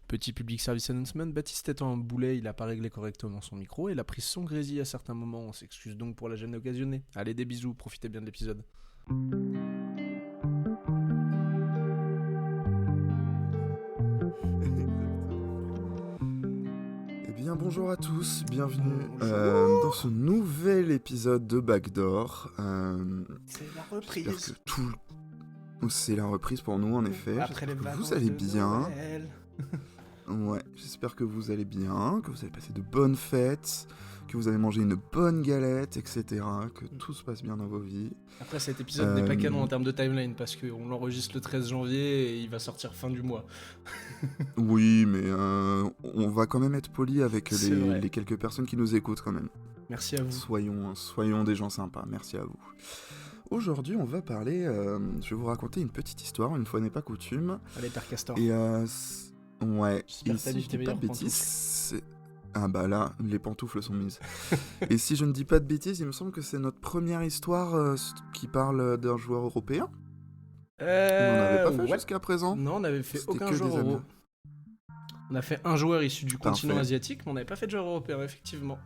Petit public service announcement, Baptiste étant un boulet, il a pas réglé correctement son micro et il a pris son grésil à certains moments. On s'excuse donc pour la gêne occasionnée. Allez, des bisous, profitez bien de l'épisode. Eh bien bonjour à tous, bienvenue Bonjour. dans ce nouvel épisode de Backdoor. C'est la J'espère reprise. que tout... C'est la reprise pour nous en effet. Après les J'espère que vacances vous allez de bien. Noël. Ouais, j'espère que vous allez bien, que vous avez passé de bonnes fêtes, que vous avez mangé une bonne galette, etc. Que tout se passe bien dans vos vies. Après cet épisode n'est pas canon en termes de timeline parce qu'on l'enregistre le 13 janvier et il va sortir fin du mois. Oui, mais on va quand même être poli avec C'est vrai. les quelques personnes qui nous écoutent quand même. Merci à vous. Soyons des gens sympas, merci à vous. Aujourd'hui, on va parler. Je vais vous raconter une petite histoire, une fois n'est pas coutume. Allez, Père Castor. Et ouais. J'espère Et que t'as si mis je tes dis pas de meilleures bêtises, pantoufles. ah bah là, les pantoufles sont mises. Et si je ne dis pas de bêtises, il me semble que c'est notre première histoire qui parle d'un joueur européen. On n'en avait pas fait Ouais. jusqu'à présent. Non, on n'avait fait C'était aucun que joueur des euro. Américains. On a fait un joueur issu du continent Parfait. asiatique, mais on n'avait pas fait de joueur européen, effectivement.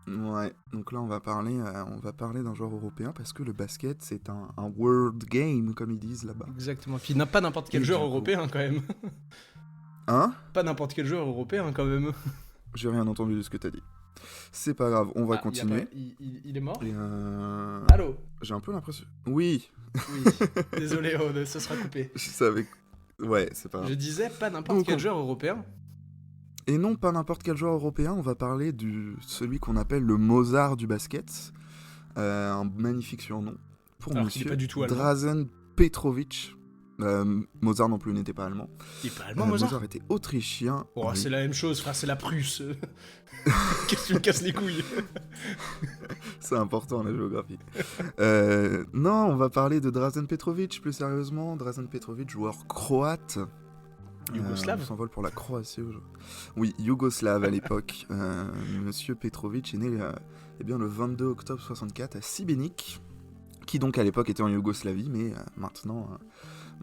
Ouais, donc là on va parler d'un joueur européen parce que le basket c'est un world game comme ils disent là-bas. Exactement. Puis n'a pas n'importe quel Et joueur du coup- européen quand même. Hein? Pas n'importe quel joueur européen quand même. J'ai rien entendu de ce que t'as dit. C'est pas grave, on va Ah, continuer. il est mort. Et Allô. j'ai un peu l'impression. Oui, Oui. Désolé, ça sera coupé. je savais. Ouais, c'est pas Je grave. disais pas n'importe Donc, quel joueur européen. Et non, pas n'importe quel joueur européen, on va parler de celui qu'on appelle le Mozart du basket. Un magnifique surnom pour Alors qu'il est monsieur pas du tout allemand. Drazen Petrovic. Mozart non plus n'était pas allemand. Il est pas allemand, Mozart. était autrichien. Oh, oui. c'est la même chose, frère, c'est la Prusse. Qu'est-ce que tu me casses les couilles? C'est important la géographie. Non, on va parler de Drazen Petrovic plus sérieusement. Drazen Petrovic, joueur croate. Yougoslave. On s'envole pour la Croatie aujourd'hui. Oui, yougoslave à l'époque. Monsieur Petrovic est né le 22 octobre 64 à Šibenik, qui donc à l'époque était en Yougoslavie, mais maintenant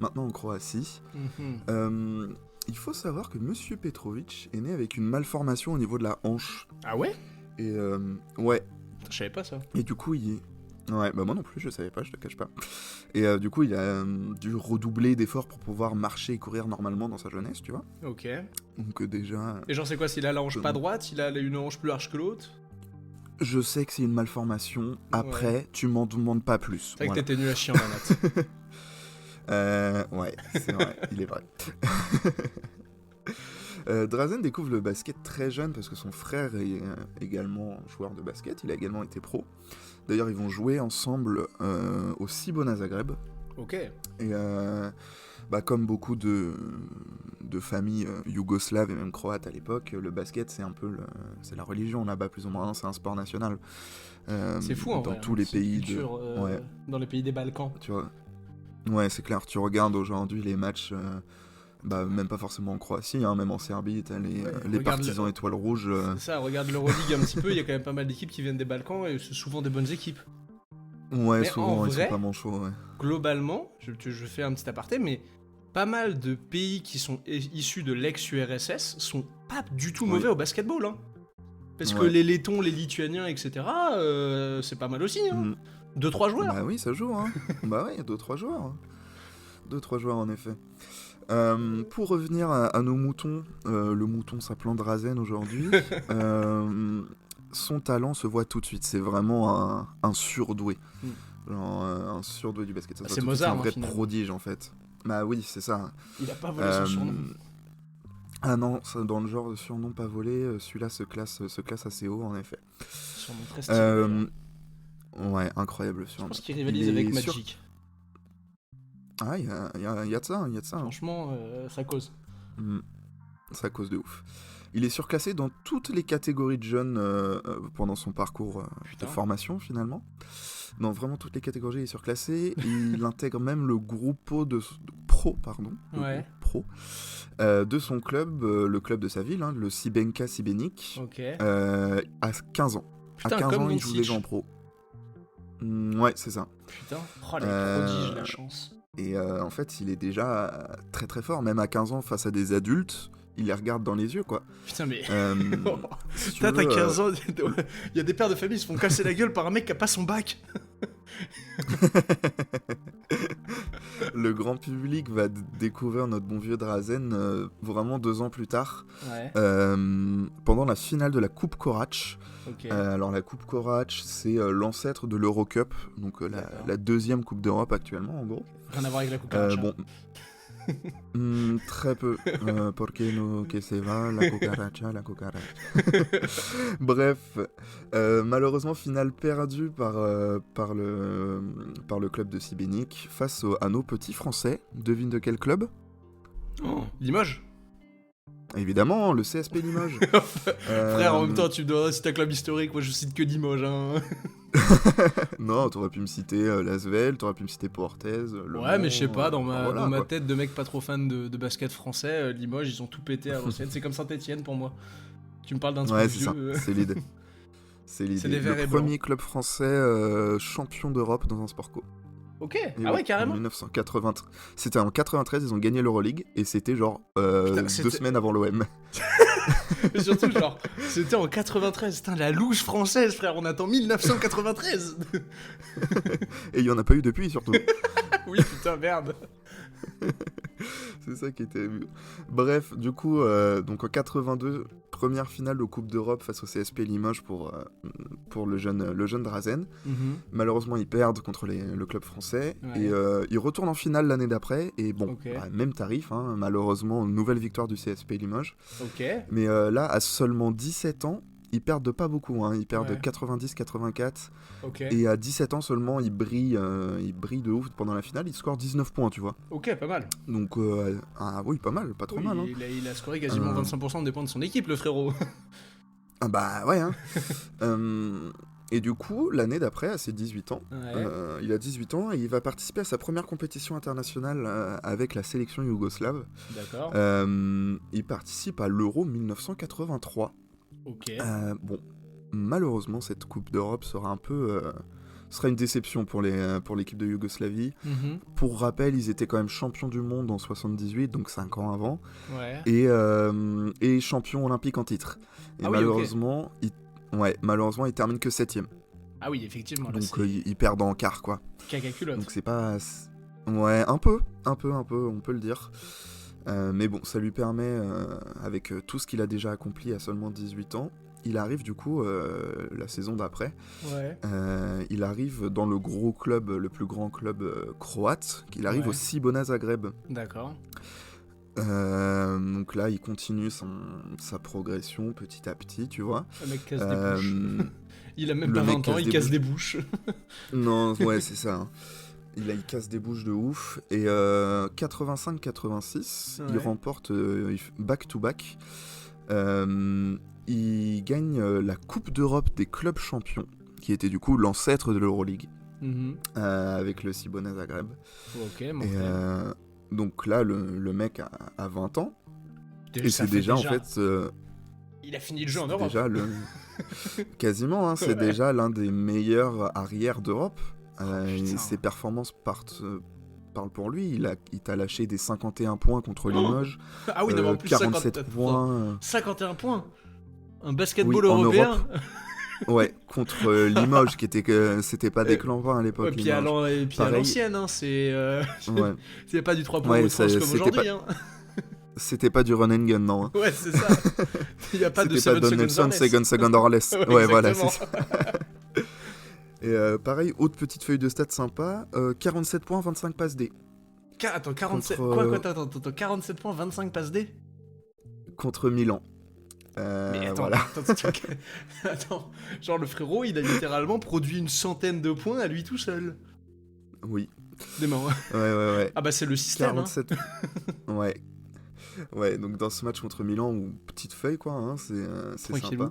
en Croatie. Il faut savoir que Monsieur Petrovic est né avec une malformation au niveau de la hanche. Ah ouais? Et ouais, Je savais pas ça. et du coup il... Ouais, bah moi non plus, je savais pas, je te cache pas. Et du coup, il a dû redoubler d'efforts pour pouvoir marcher et courir normalement dans sa jeunesse, tu vois. Ok. Donc déjà, Et genre, c'est quoi? S'il a la hanche pas droite, il a une hanche plus large que l'autre? je sais que c'est une malformation. Après, tu m'en demandes pas plus. C'est vrai Voilà. que t'étais nul à chier en la natte. Ouais, c'est vrai, il est vrai. Drazen découvre le basket très jeune parce que son frère est également joueur de basket, il a également été pro. D'ailleurs, ils vont jouer ensemble au Cibona Zagreb. Ok. Et comme beaucoup de familles yougoslaves et même croates à l'époque, le basket c'est un peu c'est la religion là-bas plus ou moins, c'est un sport national. C'est fou en dans vrai. tous les C'est une pays culture, ouais. Dans les pays des Balkans. Tu vois. Ouais, c'est clair, tu regardes aujourd'hui les matchs, même pas forcément en Croatie, hein, même en Serbie, t'as les regarde partisans étoiles rouges. C'est ça, regarde l'Euroleague un petit peu, il y a quand même pas mal d'équipes qui viennent des Balkans et c'est souvent des bonnes équipes. Ouais, Mais souvent en ils vrai, sont pas manchots, ouais. Globalement, je fais un petit aparté, mais pas mal de pays qui sont issus de l'ex-URSS sont pas du tout mauvais Oui. au basketball. Hein. Parce que Ouais. les Lettons, les Lituaniens, etc., c'est pas mal aussi. Hein. 2-3 joueurs. Bah oui, ça joue, hein. Bah ouais, 2-3 joueurs. Hein. 2-3 joueurs en effet. Pour revenir à nos moutons, le mouton s'appelant Drazen aujourd'hui, son talent se voit tout de suite. C'est vraiment un surdoué. Genre, un surdoué du basket. Ça se voit C'est tout de suite, Mozart, c'est un vrai finalement. prodige en fait. Bah oui, c'est ça. Il a pas volé son surnom. Ah non, ça, dans le genre de surnom pas volé, celui-là se classe assez haut en effet. Surnom très stylé. d'ailleurs. Ouais, incroyable Je surnom. pense qu'il rivalise avec Magic. Ah, il y a de ça, il y a de ça. Hein. Franchement, ça cause. Ça cause de ouf. Il est surclassé dans toutes les catégories de jeunes pendant son parcours de formation finalement. Dans vraiment toutes les catégories, il est surclassé. Il intègre même le groupe de pro, pardon. Ouais. Pro. De son club, le club de sa ville, hein, le Šibenka Šibenik, Ok. à 15 ans. Putain, à 15 comme ans, il joue Doncic. déjà en pro. Ouais, c'est ça. Putain. Oh, les prodiges, la chance. Et en fait, il est déjà très très fort. Même à 15 ans, face à des adultes, il les regarde dans les yeux, quoi. Putain, mais. Si tu T'as veux, 15 ans, il y a des pères de famille qui se font casser la gueule par un mec qui a pas son bac. le grand public va découvrir notre bon vieux Drazen vraiment 2 ans plus tard, Ouais, pendant la finale de la Coupe Korach. ok. Alors la Coupe Korach, c'est l'ancêtre de l'Eurocup, donc D'accord. la deuxième Coupe d'Europe actuellement, en gros. Rien à voir avec la cucaracha. Bon, très peu. Porque no que se va, la cucaracha, la cucaracha. Bref, malheureusement, finale perdue par le club de Sibénik face à nos petits Français. Devine de quel club? Oh, Limoges. Évidemment, le CSP Limoges. Frère, en même temps, tu me demandes si t'as un club historique, moi je cite que Limoges. Hein. Non, t'aurais pu me citer Lasvel, t'aurais pu me citer Portez. Ouais, mais je sais pas, dans voilà, ma quoi. tête de mec pas trop fan de basket français, Limoges, ils ont tout pété à l'ancienne. C'est comme Saint-Etienne pour moi. Tu me parles d'un truc Ouais, c'est vieux. ça, c'est l'idée. C'est l'idée. C'est des verts et Le blancs. premier club français champion d'Europe dans un sport co. Ok, Et ah ouais, En carrément. 1993. C'était en 93, ils ont gagné l'Euroleague et c'était genre Putain, 2 c'était- semaines avant l'OM. Mais surtout, genre, c'était en 93. Putain, la louche française, frère, on attend 1993. Et il y en a pas eu depuis surtout. Oui, putain, merde. C'est ça qui était. Bref, du coup, donc en 82, première finale de Coupe d'Europe face au CSP Limoges pour le jeune Drazen. Malheureusement, ils perdent contre le club français Ouais. et ils retournent en finale l'année d'après. Et bon, Ok. même tarif, hein, malheureusement, nouvelle victoire du CSP Limoges. Ok. Mais là, à seulement 17 ans, ils perdent de pas beaucoup. Hein, ils perdent Ouais. 90-84. Ok. Et à 17 ans seulement, ils brillent de ouf pendant la finale. Ils scorent 19 points, tu vois. Ok, pas mal. Donc, oui, pas mal, pas trop Oui, mal. Hein. il a scoré quasiment 25% des points de son équipe, le frérot. Ah bah ouais. Hein. Et du coup, l'année d'après, à ses 18 ans, Ouais. il a 18 ans et il va participer à sa première compétition internationale avec la sélection yougoslave. D'accord. Il participe à l'Euro 1983. Ok. Bon, malheureusement, cette Coupe d'Europe sera une déception pour l'équipe de Yougoslavie. Mhm. Pour rappel, ils étaient quand même champions du monde en 78, donc 5 ans avant, Ouais. et champions olympiques en titre. Et Ah oui, ok. malheureusement, ils terminent que 7ème. Ah oui, effectivement. Là, Donc c'est ils perdent en quart, quoi. caca culotte. Donc c'est pas... Ouais, un peu, on peut le dire. Mais bon, ça lui permet, avec tout ce qu'il a déjà accompli à seulement 18 ans, il arrive du coup, la saison d'après, Ouais. il arrive dans le gros club, le plus grand club croate, il arrive Ouais. au Cibona Zagreb. D'accord. Donc là, il continue sa progression petit à petit, tu vois. Le mec casse des bouches. Il a même le pas mec 20 ans, casse il des casse bouches. des bouches. Non, ouais, c'est ça. Hein. Il casse des bouches de ouf. Et 85-86, il Ouais. remporte back-to-back. Il gagne la Coupe d'Europe des clubs champions, qui était du coup l'ancêtre de l'Euroleague, Mhm. avec le Cibona Zagreb. Ok, Et mortel. donc là, le mec a 20 ans. Et Ça c'est fait déjà, en fait... Il a fini le jeu en c'est Europe. déjà quasiment, hein, c'est Ouais. déjà l'un des meilleurs arrières d'Europe. Et putain. ses performances parlent pour lui. Il t'a lâché des 51 points contre Limoges, Ah oui, non, mais en plus 47 50... points. 51 points. Un basketball Oui, en européen. Ouais, contre Limoges, c'était pas des clampins à l'époque. Ouais, puis à Limoges. et puis à Pareil. l'ancienne, hein, c'est Ouais. c'est pas du 3 points Ouais, au trans ça- comme c'était aujourd'hui. pas- Hein. C'était pas du run and gun, non. Hein. Ouais, c'est ça. Il y a pas de C'était pas 7 Donaldson, seconds second or less. Ouais, voilà, c'est ça. exactement. Et pareil, autre petite feuille de stats sympa, 47 points, 25 passes D. Attends, 47... Contre, Attends, 47 points, 25 passes D. Contre Milan. Mais attends, Voilà. attends, genre le frérot, il a littéralement produit une centaine de points à lui tout seul. Oui. Des mains. Ouais. Ah bah c'est le système. 47. Ouais. Ouais, donc dans ce match contre Milan, ou petite feuille quoi, hein, c'est Tranquillou.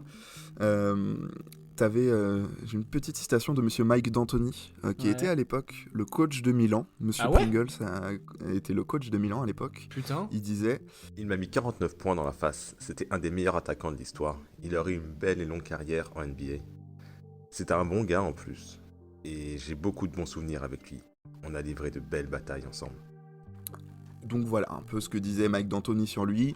sympa. J'ai une petite citation de monsieur Mike D'Antoni, qui Ouais. était à l'époque le coach de Milan. Monsieur Ah ouais Pringles a été le coach de Milan à l'époque. Putain. Il disait Il m'a mis 49 points dans la face. C'était un des meilleurs attaquants de l'histoire. Il aurait eu une belle et longue carrière en NBA. C'était un bon gars en plus. Et j'ai beaucoup de bons souvenirs avec lui. On a livré de belles batailles ensemble. donc voilà un peu ce que disait Mike D'Antoni sur lui.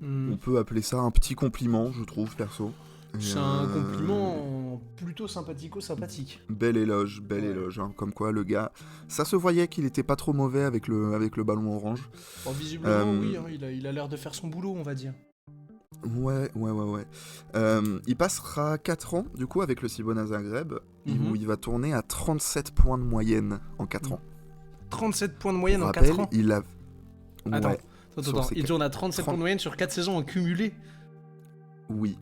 On peut appeler ça un petit compliment, je trouve, perso. Et, C'est un compliment plutôt sympathico-sympathique. Bel éloge, Ouais. hein, comme quoi le gars, ça se voyait qu'il était pas trop mauvais avec le ballon orange. Bon, visiblement, Euh, oui, hein, il a l'air de faire son boulot, on va dire. Ouais. Il passera 4 ans, du coup, avec le Cibona Zagreb, Mhm. où il va tourner à 37 points de moyenne en 4 ans. 37 points de moyenne Pour en rappel, 4 ans. il a... Attends, Ouais, sur attends. ces Il tourne à 37 points de moyenne sur 4 saisons en cumulé. oui.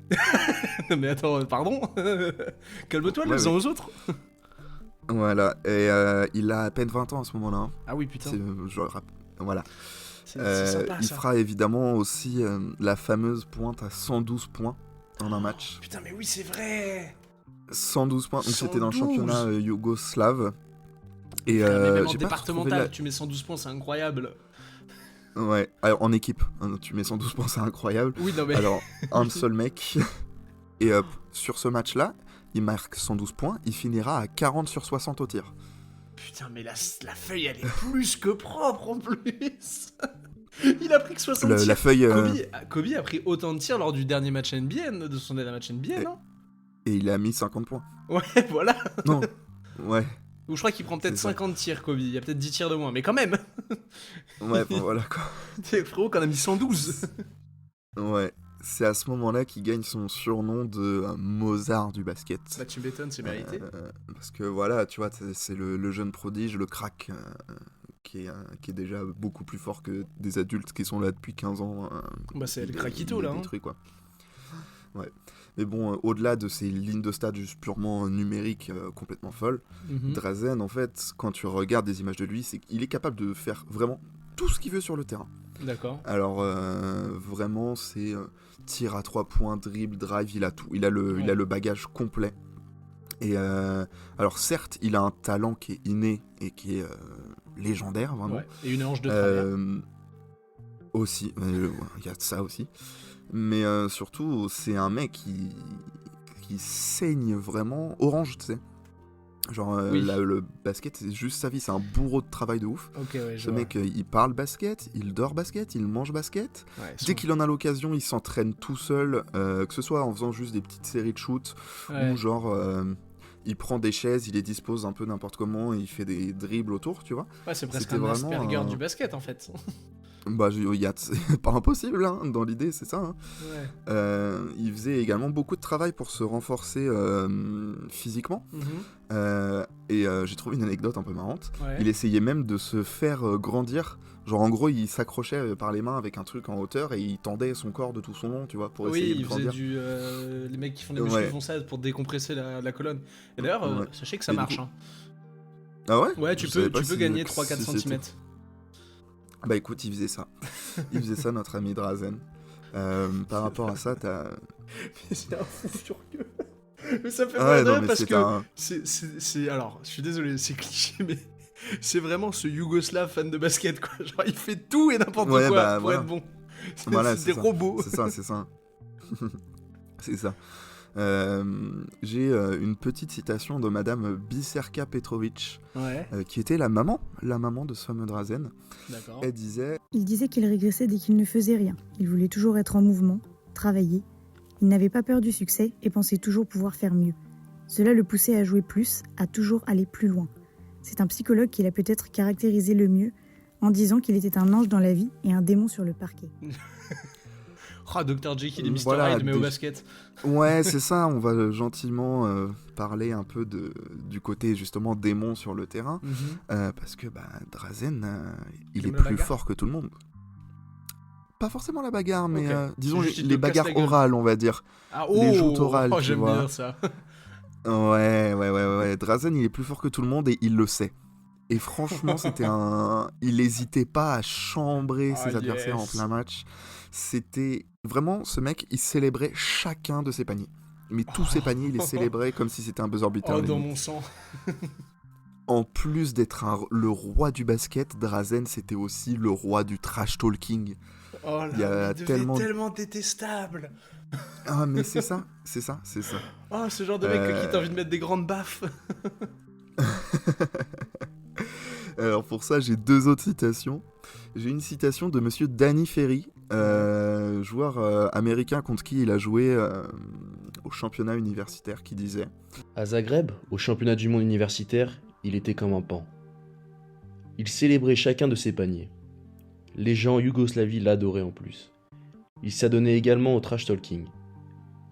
Mais attends, pardon. Calme-toi Ouais, les uns aux autres. Voilà, et il a à peine 20 ans à ce moment-là. Hein. Ah oui, putain. Voilà. C'est sympa, Il ça. fera évidemment aussi la fameuse pointe à 112 points en un match. Putain, mais oui, c'est vrai. 112 points, donc c'était dans le 112. championnat yougoslave. Et Putain, mais même en j'ai pas départemental, retrouvé tu mets 112 points, c'est incroyable. Ouais, alors, en équipe, hein, tu mets 112 points, c'est incroyable. Oui, non mais... Alors, un seul mec. Et sur ce match-là, il marque 112 points, il finira à 40 sur 60 au tir. Putain, mais la feuille, elle est plus que propre, en plus. Il a pris que 60 tirs. La feuille... Kobe a pris autant de tirs lors du dernier match NBA, de son dernier match NBA, non? Et il a mis 50 points. Ouais, voilà. Non, ouais. Ou je crois qu'il prend peut-être C'est ça. 50 tirs, Kobe. Il y a peut-être 10 tirs de moins, mais quand même. Ouais, bon, voilà quoi. T'es frérot qu'on a mis 112. Ouais, c'est à ce moment-là qu'il gagne son surnom de Mozart du basket. Bah tu m'étonnes, c'est mérité. Parce que voilà, tu vois, c'est le jeune prodige, le crack, qui est déjà beaucoup plus fort que des adultes qui sont là depuis 15 ans. Bah c'est le Il craquito les là. Hein. détruit, quoi. Ouais. Mais bon, au-delà de ces lignes de stade juste purement numériques complètement folles, Mhm. Drazen, en fait, quand tu regardes des images de lui, c'est qu'il est capable de faire vraiment tout ce qu'il veut sur le terrain. D'accord. Alors, vraiment, c'est tir à 3 points, dribble, drive, il a tout. Il a le bagage complet. Et alors, certes, il a un talent qui est inné et qui est légendaire, vraiment. Ouais. Et une hanche de travers. Aussi, il y a de ça aussi. Mais surtout, c'est un mec qui saigne vraiment orange, tu sais. Genre, Oui. le basket, c'est juste sa vie, c'est un bourreau de travail de ouf. Ok, ouais, je Ce vois. mec, il parle basket, il dort basket, il mange basket. Ouais, Dès qu'il en a l'occasion, il s'entraîne tout seul, que ce soit en faisant juste des petites séries de shoots, Ouais. ou genre, il prend des chaises, il les dispose un peu n'importe comment, et il fait des dribbles autour, tu vois. Ouais, c'est presque c'était un vraiment Asperger un- du basket en fait. Bah, c'est pas impossible, hein, dans l'idée, c'est ça. Hein. Ouais. Il faisait également beaucoup de travail pour se renforcer physiquement. Mhm. Et j'ai trouvé une anecdote un peu marrante. Ouais. Il essayait même de se faire grandir. Genre, en gros, il s'accrochait par les mains avec un truc en hauteur et il tendait son corps de tout son long, tu vois, pour essayer Oui, de il faisait grandir. les mecs qui font des muscles Ouais. font ça pour décompresser la colonne. Et d'ailleurs, Ouais. sachez que ça Et du marche. coup- Hein. Ah ouais Ouais, Je savais pas tu peux si- gagner si 3-4 c'était- cm. Bah écoute, il faisait ça. Il faisait ça, notre ami Drazen. Par rapport à ça, t'as... C'est un fou furieux. Mais ça me fait Ah mal ouais, de non, rire mais parce c'est que un... alors, je suis désolé, c'est cliché, mais c'est vraiment ce Yougoslave fan de basket, quoi. Genre, il fait tout et n'importe Ouais, quoi bah, pour voilà. être bon. C'est Voilà, des ça. robots. C'est ça. C'est ça. J'ai une petite citation de Madame Biserka Petrovic, Ouais, qui était la maman de ce fameux Drazen. d'accord. Elle disait... Il disait qu'il régressait dès qu'il ne faisait rien. Il voulait toujours être en mouvement, travailler. Il n'avait pas peur du succès et pensait toujours pouvoir faire mieux. Cela le poussait à jouer plus, à toujours aller plus loin. C'est un psychologue qui l'a peut-être caractérisé le mieux en disant qu'il était un ange dans la vie et un démon sur le parquet. Oh, Dr. Jekyll et Mr. Voilà, Hyde, mais au des- basket. Ouais, c'est ça, on va gentiment parler un peu du côté justement démon sur le terrain, Mhm. parce que Drazen, il est aime la plus bagarre fort que tout le monde. Pas forcément la bagarre, mais Ok. disons C'est juste qu'il les te casse bagarres la gueule. orales, on va dire. Ah, Les joutes orales, oh, tu j'aime vois. bien ça. Ouais. Drazen, il est plus fort que tout le monde et il le sait. Et franchement, il hésitait pas à chambrer Ah, ses adversaires en yes. plein match. C'était vraiment, ce mec, il célébrait chacun de ses paniers. Mais tous ses paniers, il les célébrait comme si c'était un buzzer beater. Oh, limite. dans mon sang. En plus d'être le roi du basket, Drazen, c'était aussi le roi du trash talking. Oh là, Il y a il devait tellement- tellement détestable. Ah, mais c'est ça. Oh, ce genre de mec qui t'a envie de mettre des grandes baffes. Alors pour ça, j'ai 2 autres citations. J'ai une citation de monsieur Danny Ferry, joueur américain contre qui il a joué au championnat universitaire, qui disait À Zagreb, au championnat du monde universitaire, il était comme un pan. Il célébrait chacun de ses paniers. Les gens en Yougoslavie l'adoraient en plus. Il s'adonnait également au trash talking.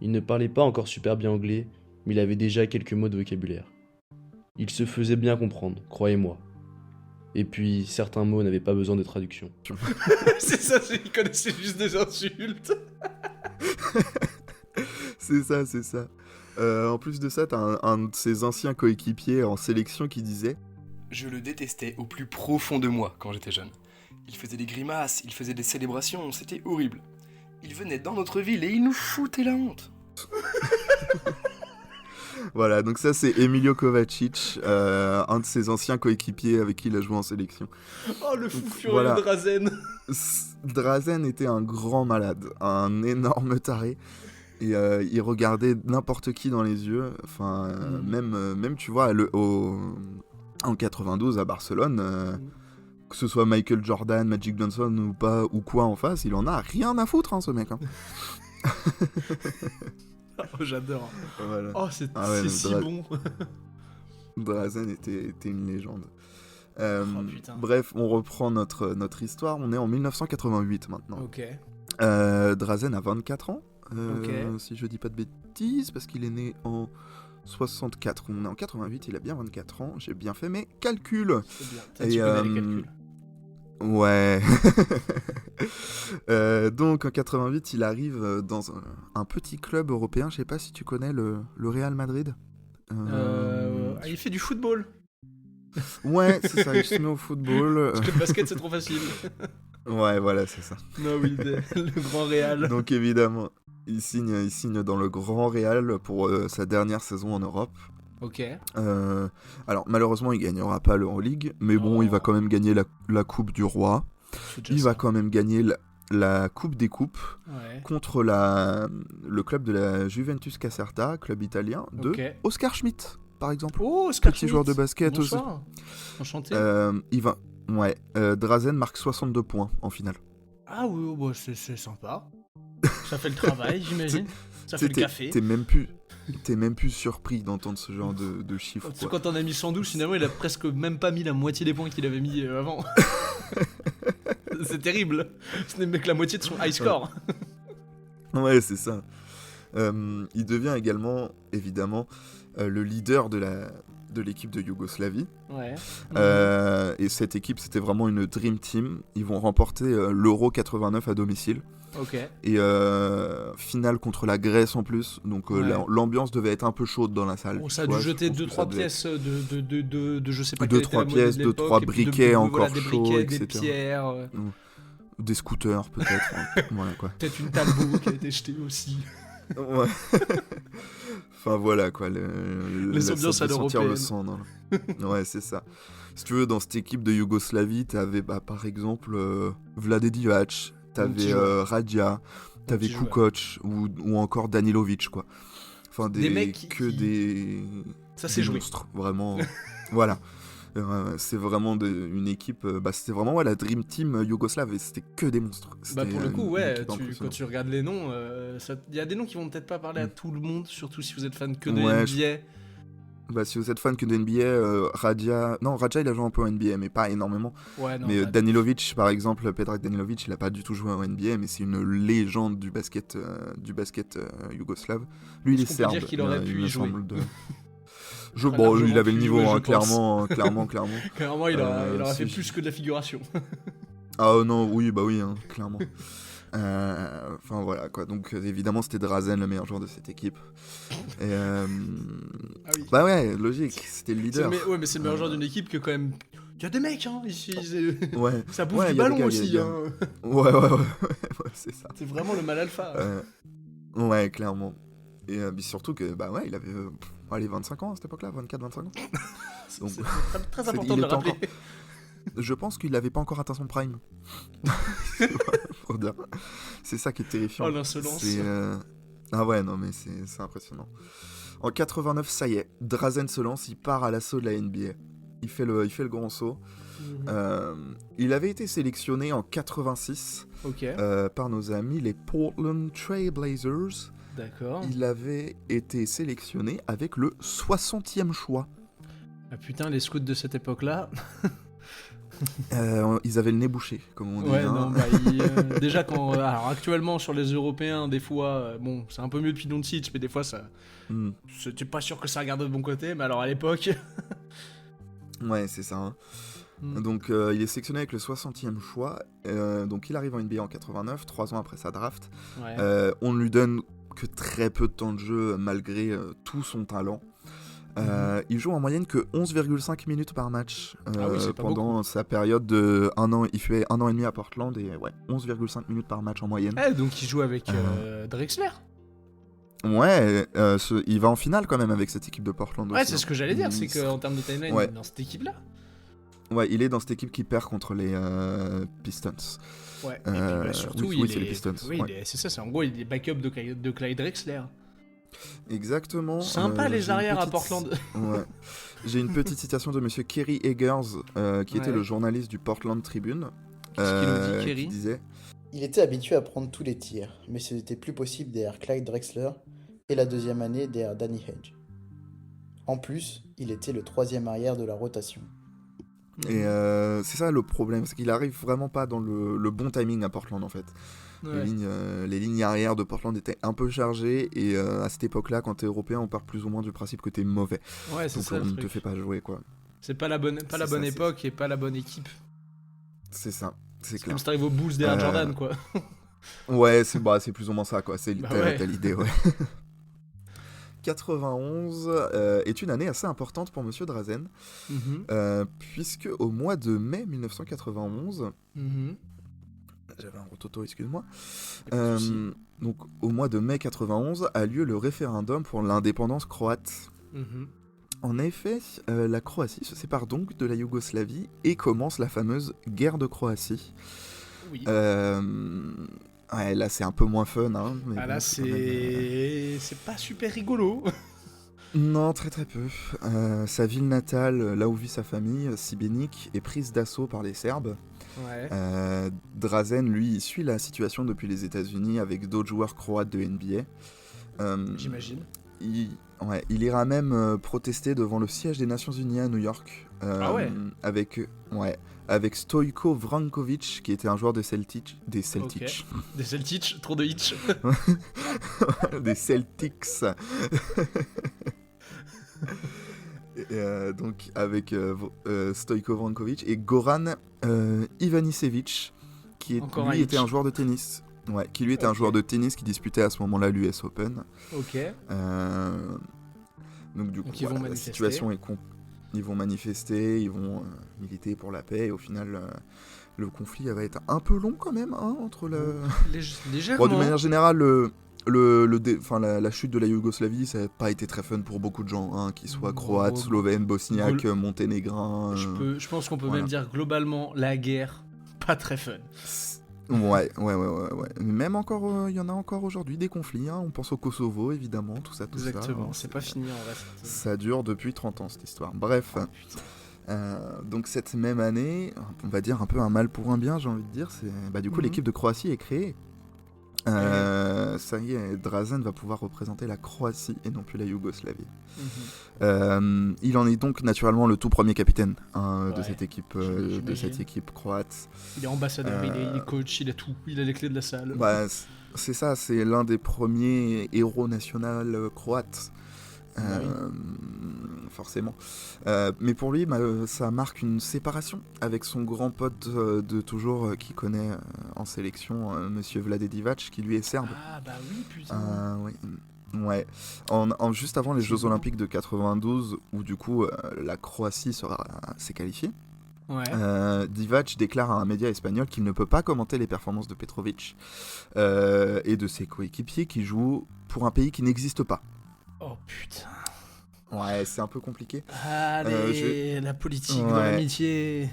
Il ne parlait pas encore super bien anglais, mais il avait déjà quelques mots de vocabulaire. Il se faisait bien comprendre, croyez-moi. Et puis, certains mots n'avaient pas besoin de traduction. C'est ça, il connaissait juste des insultes. C'est ça. En plus de ça, t'as un de ses anciens coéquipiers en sélection qui disait Je le détestais au plus profond de moi quand j'étais jeune. Il faisait des grimaces, il faisait des célébrations, c'était horrible. Il venait dans notre ville et il nous foutait la honte. Voilà, donc ça c'est Emilio Kovacic, un de ses anciens coéquipiers avec qui il a joué en sélection. Oh, le fou furieux Voilà. de Drazen. Drazen était un grand malade, un énorme taré. Et il regardait n'importe qui dans les yeux. Enfin, même tu vois, en 92 à Barcelone, que ce soit Michael Jordan, Magic Johnson ou pas, ou quoi en face, il en a rien à foutre, hein, ce mec. Hein. Oh, j'adore. Voilà. Oh, c'est si bon. Drazen était une légende. Putain. Bref, on reprend notre histoire. On est en 1988 maintenant. Ok. Drazen a 24 ans, Ok. si je dis pas de bêtises, parce qu'il est né en 64. On est en 88, il a bien 24 ans. J'ai bien fait mes calculs. C'est bien. Ça, tu connais les calculs. Ouais. Donc en 88, il arrive dans un petit club européen. Je sais pas si tu connais le Real Madrid. Il fait du football. Ouais, c'est ça, il se met au football. Parce que le basket, c'est trop facile. Ouais, voilà, c'est ça. Non, oui, le grand Real. Donc évidemment, il signe dans le Grand Real pour sa dernière saison en Europe. Ok. Alors malheureusement, il gagnera pas l'Euroleague, mais bon, il va quand même gagner la Coupe du Roi. Il va quand même gagner la Coupe des Coupes contre le club de la Juventus Caserta, club italien, de Oscar Schmidt, par exemple. Oh, Oscar Petit Schmidt. joueur de basket aussi. Bonsoir. Enchanté. Drazen marque 62 points en finale. Ah oui, bah, c'est sympa. Ça fait le travail, j'imagine. Ça fait le café. T'es même plus surpris d'entendre ce genre de chiffres. Parce que quand on a mis 112, finalement, il a presque même pas mis la moitié des points qu'il avait mis avant. C'est terrible. Ce n'est que la moitié de son high score. Ouais, c'est ça. Il devient également, évidemment, le leader de l'équipe de Yougoslavie. Ouais. Et cette équipe, c'était vraiment une dream team. Ils vont remporter l'Euro 89 à domicile. Ok. Et finale contre la Grèce en plus. Donc l'ambiance devait être un peu chaude dans la salle. Bon, ça a dû jeter 2-3 pièces de je sais pas 2-3 pièces, 2-3 briquets encore des chauds, briquets, etc. des pierres. Des scooters peut-être. Voilà quoi. Peut-être une Talbot qui a été jetée aussi. Ouais. Enfin voilà quoi. Les ambiances à l'européenne. Le sang, ouais, c'est ça. Si tu veux, dans cette équipe de Yougoslavie, t'avais par exemple Vlade Divac, t'avais Radja, t'avais Kukoc ou encore Danilovic quoi. Enfin des mecs ça s'est joué. Monstres, vraiment. Voilà. C'est vraiment une équipe. C'était vraiment la Dream Team yougoslave et c'était que des monstres. Bah pour le coup, quand tu regardes les noms, il y a des noms qui vont peut-être pas parler à tout le monde, surtout si vous êtes fan que de NBA. Bah si vous êtes fan que de NBA, Radja il a joué un peu en NBA mais pas énormément. Ouais, non, mais Danilovic par exemple, Predrag Danilovic, il a pas du tout joué en NBA mais c'est une légende du basket yougoslave. Lui il est serbe. Dire qu'il aurait pu y jouer. Il avait le niveau, hein, clairement. Clairement, il aurait fait plus que de la figuration. Ah non, oui, hein, clairement. Enfin voilà quoi, donc évidemment c'était Drazen le meilleur joueur de cette équipe. Et, oui. Bah ouais, logique, c'était le leader. Mais c'est le meilleur joueur d'une équipe que quand même. Il y a des mecs, hein, ici. Ouais. Ça bouffe du ballon aussi. Hein. Ouais, c'est ça. C'est vraiment le mal alpha. Ouais, clairement. Et surtout que, il avait 25 ans à cette époque-là, 24-25 ans. Donc, c'est très important de le rappeler. Je pense qu'il n'avait pas encore atteint son prime. C'est ça qui est terrifiant. Oh, l'insolence. Ah ouais, non, mais c'est impressionnant. En 89, ça y est, Drazen se lance, il part à l'assaut de la NBA. il fait le grand saut. Il avait été sélectionné en 86 Ok, par nos amis les Portland Trail Blazers. d'accord. Il avait été sélectionné avec le 60e choix. Ah putain, les scouts de cette époque-là. Ils avaient le nez bouché, comme on dit. Ouais, hein. non, bah, déjà quand. Alors actuellement, sur les Européens, des fois, bon, c'est un peu mieux depuis Doncic, mais des fois, ça. Hmm. C'était pas sûr que ça regarde de bon côté, mais alors à l'époque. Ouais, c'est ça. Hein. Hmm. Donc, il est sélectionné avec le 60e choix. Donc, il arrive en NBA en 89, 3 ans après sa draft. Ouais. On ne lui donne que très peu de temps de jeu, malgré tout son talent. Il joue en moyenne que 11,5 minutes par match Ah oui, c'est pas pendant sa période de 1 an. Il fait 1 an et demi à Portland et ouais, 11,5 minutes par match en moyenne. Eh, donc il joue avec Drexler. Ouais, il va en finale quand même avec cette équipe de Portland Ouais, aussi, c'est hein. ce que j'allais dire, c'est qu'en termes de timeline, Ouais. dans cette équipe-là. Ouais, il est dans cette équipe qui perd contre les Pistons. Ouais, et puis bah, surtout, oui, il c'est est. les Pistons, Oui, ouais. c'est ça, c'est en gros, il est backup de Clyde Drexler. Exactement. Sympa les j'ai une arrières à petite- Portland. Ouais. J'ai une petite citation de monsieur Kerry Eggers, qui était Ouais. le journaliste du Portland Tribune. Qu'est-ce qu'il nous dit, Kerry qui disait Il était habitué à prendre tous les tirs, mais ce n'était plus possible derrière Clyde Drexler et la deuxième année derrière Danny Hedge. En plus, il était le troisième arrière de la rotation. Et c'est ça le problème, c'est qu'il arrive vraiment pas dans le bon timing à Portland en fait. Ouais. Les lignes arrière de Portland étaient un peu chargées et à cette époque-là, quand t'es européen, on part plus ou moins du principe que t'es mauvais. Ouais, c'est Donc ça on le ne te truc. fait pas jouer quoi. C'est pas la bonne, C'est bonne ça, c'est- époque et pas la bonne équipe. C'est ça, c'est C'est clair. comme si t'arrives aux Bulls derrière Jordan, quoi. Ouais, c'est plus ou moins ça quoi, c'est Bah t'as ouais. t'as l'idée, ouais. 91 est une année assez importante pour Monsieur Drazen, Mhm, puisque au mois de mai 1991, mhm. j'avais un rototo, excuse-moi. Y a pas de souci. Donc, au mois de mai 91 a lieu le référendum pour l'indépendance croate. Mhm. En effet, la Croatie se sépare donc de la Yougoslavie et commence la fameuse guerre de Croatie. Oui. Ouais, là c'est un peu moins fun. Hein, mais Ah bon, là, c'est quand même, c'est pas super rigolo. Non, très très peu. Sa ville natale, là où vit sa famille, Šibenik, est prise d'assaut par les Serbes. Ouais. Drazen, lui, il suit la situation depuis les États-Unis avec d'autres joueurs croates de NBA. J'imagine. Il ira même protester devant le siège des Nations Unies à New York. Ah ouais. Avec Stojko Vrankovic, qui était un joueur des Celtics. Des Celtics. Des Celtics, trop de hitch. Des Celtics. Donc avec Stojko Vrankovic et Goran Ivanisevic, qui Encore un lui était hitch. un joueur de tennis. Ouais, qui lui était un Ok. joueur de tennis qui disputait à ce moment-là l'US Open. Ok. Donc du coup, Donc ils vont la manifester. situation est ils vont manifester, ils vont militer pour la paix, et au final, le conflit va être un peu long quand même, hein, entre le... Légèrement. Bon, de manière générale, la chute de la Yougoslavie, ça n'a pas été très fun pour beaucoup de gens, hein, qu'ils soient croates, slovènes, bosniaques, monténégrins... Je pense qu'on peut voilà. même dire globalement la guerre, pas très fun. Ouais. Même encore, il y en a encore aujourd'hui des conflits, hein. On pense au Kosovo, évidemment, tout ça. Exactement, hein. c'est pas fini en reste. Ça dure depuis 30 ans, cette histoire. Bref, donc cette même année, on va dire un peu un mal pour un bien, j'ai envie de dire, du coup, Mhm. l'équipe de Croatie est créée. Ça y est, Drazen va pouvoir représenter la Croatie et non plus la Yougoslavie. Il en est donc naturellement le tout premier capitaine, hein, de Ouais, cette équipe, j'imagine. croate. Il est ambassadeur, il est coach, il a tout, il a les clés de la salle. Bah, c'est ça, c'est l'un des premiers héros national croates. Oui. Forcément. Mais pour lui, ça marque une séparation avec son grand pote de toujours qui connaît en sélection, Monsieur Vlade Divac, qui lui est serbe. Ah bah oui, putain. Oui. Ouais. Juste avant les C'est Jeux bon. Olympiques de 92, où du coup la Croatie s'est qualifiée, Ouais. Divac déclare à un média espagnol qu'il ne peut pas commenter les performances de Petrovic et de ses coéquipiers qui jouent pour un pays qui n'existe pas. Oh putain. Ouais, c'est un peu compliqué. Allez, la politique dans Ouais. l'amitié.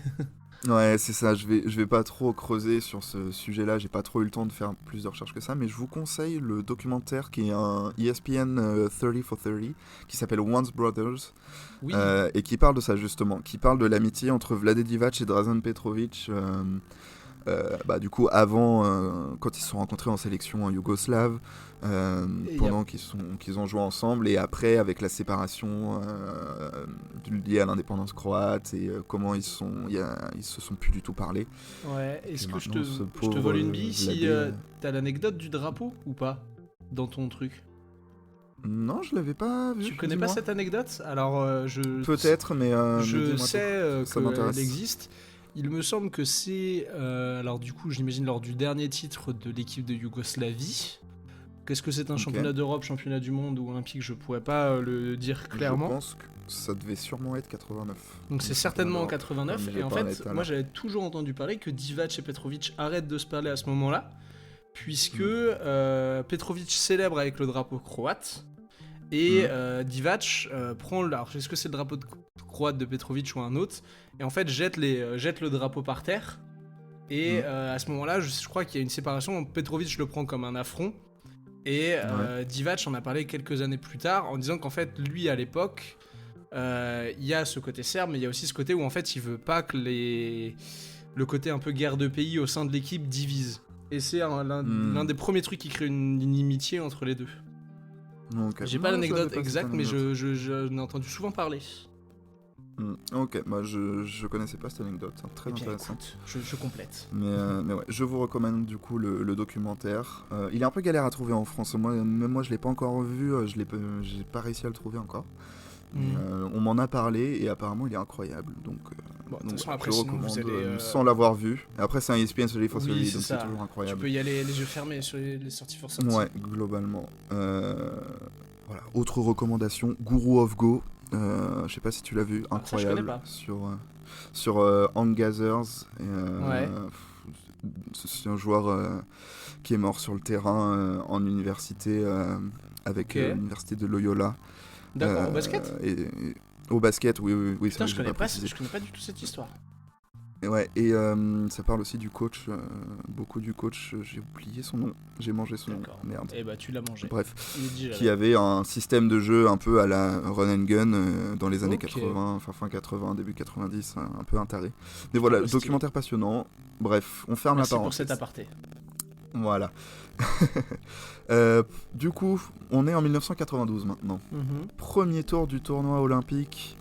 Ouais, c'est ça, je vais pas trop creuser sur ce sujet-là, j'ai pas trop eu le temps de faire plus de recherches que ça, mais je vous conseille le documentaire qui est un ESPN 30 for 30, qui s'appelle Once Brothers, Oui, et qui parle de ça justement, qui parle de l'amitié entre Vlade Divac et Drazen Petrovic, du coup avant, quand ils se sont rencontrés en sélection en Yougoslave, et pendant qu'ils ont joué ensemble, et après avec la séparation liée à l'indépendance croate, et comment ils se sont plus du tout parlé. ouais, est-ce Et que je maintenant, te, ce je te pauvre vole une bille si Vladé, t'as l'anecdote du drapeau ou pas dans ton truc? Non, je l'avais pas vu. Tu connais pas dis-moi. cette anecdote? Alors, Peut-être, mais je dis-moi sais tout. Ça m'intéresse. qu'elle existe. Il me semble que c'est, alors du coup, j'imagine lors du dernier titre de l'équipe de Yougoslavie. Qu'est-ce que c'est un Ok. championnat d'Europe, championnat du monde ou olympique? Je pourrais pas le dire clairement. Je pense que ça devait sûrement être 89. Donc c'est certainement en Alors, 89. comme j'ai Et en pas en fait, état, là. moi j'avais toujours entendu parler que Divac et Petrovic arrêtent de se parler à ce moment-là, puisque Petrovic célèbre avec le drapeau croate et Divac prend le. Alors est-ce que c'est le drapeau croate de Petrovic ou un autre? Et en fait jette le drapeau par terre. Et à ce moment-là, je crois qu'il y a une séparation. Petrovic le prend comme un affront. Et Divac en a parlé quelques années plus tard en disant qu'en fait, lui à l'époque, il y a ce côté serbe, mais il y a aussi ce côté où en fait il veut pas que le côté un peu guerre de pays au sein de l'équipe divise. Et c'est l'un des premiers trucs qui crée une inimitié entre les deux. Ok. J'ai Non, pas je l'anecdote l'avais pas, exacte, cette mais anecdote. j'en ai entendu souvent parler. Ok, je connaissais pas cette anecdote, hein, très Eh bien, intéressant. écoute, je complète. Mais ouais, je vous recommande du coup le documentaire. Il est un peu galère à trouver en France. Même moi, je l'ai pas encore vu. J'ai pas réussi à le trouver encore. Mais, on m'en a parlé et apparemment, il est incroyable. Donc, Bon, de toute façon, voilà, après, je le sinon, vous recommande allez. sans l'avoir vu. Et après, c'est un ESPN Solid for Oui, Solid, c'est donc c'est ça. toujours Tu incroyable. peux y aller les yeux fermés sur les sorties for sorties. Ouais, globalement. Voilà. Autre recommandation, Guru of Go. Je sais pas si tu l'as vu, Ah, ça, je connais incroyable. pas. Sur Hangazers. Ouais. C'est un joueur qui est mort sur le terrain en université avec Ok. l'université de Loyola. D'accord, au basket? Au basket, oui. Putain, c'est vrai je que j'ai connais pas, précisé. je connais pas du tout cette histoire. Et ouais, et ça parle aussi du coach, beaucoup du coach, j'ai oublié son nom, j'ai mangé son nom, D'accord. merde. Eh bah, tu l'as mangé. Bref, Il est digéré. qui avait un système de jeu un peu à la run and gun dans les années Ok. 80, enfin fin 80, début 90, un peu un taré. Mais voilà, Stylé. documentaire passionnant. Bref, on ferme Merci la pour parenthèse. cet aparté. Voilà. Du coup, on est en 1992 maintenant. Premier tour du tournoi olympique.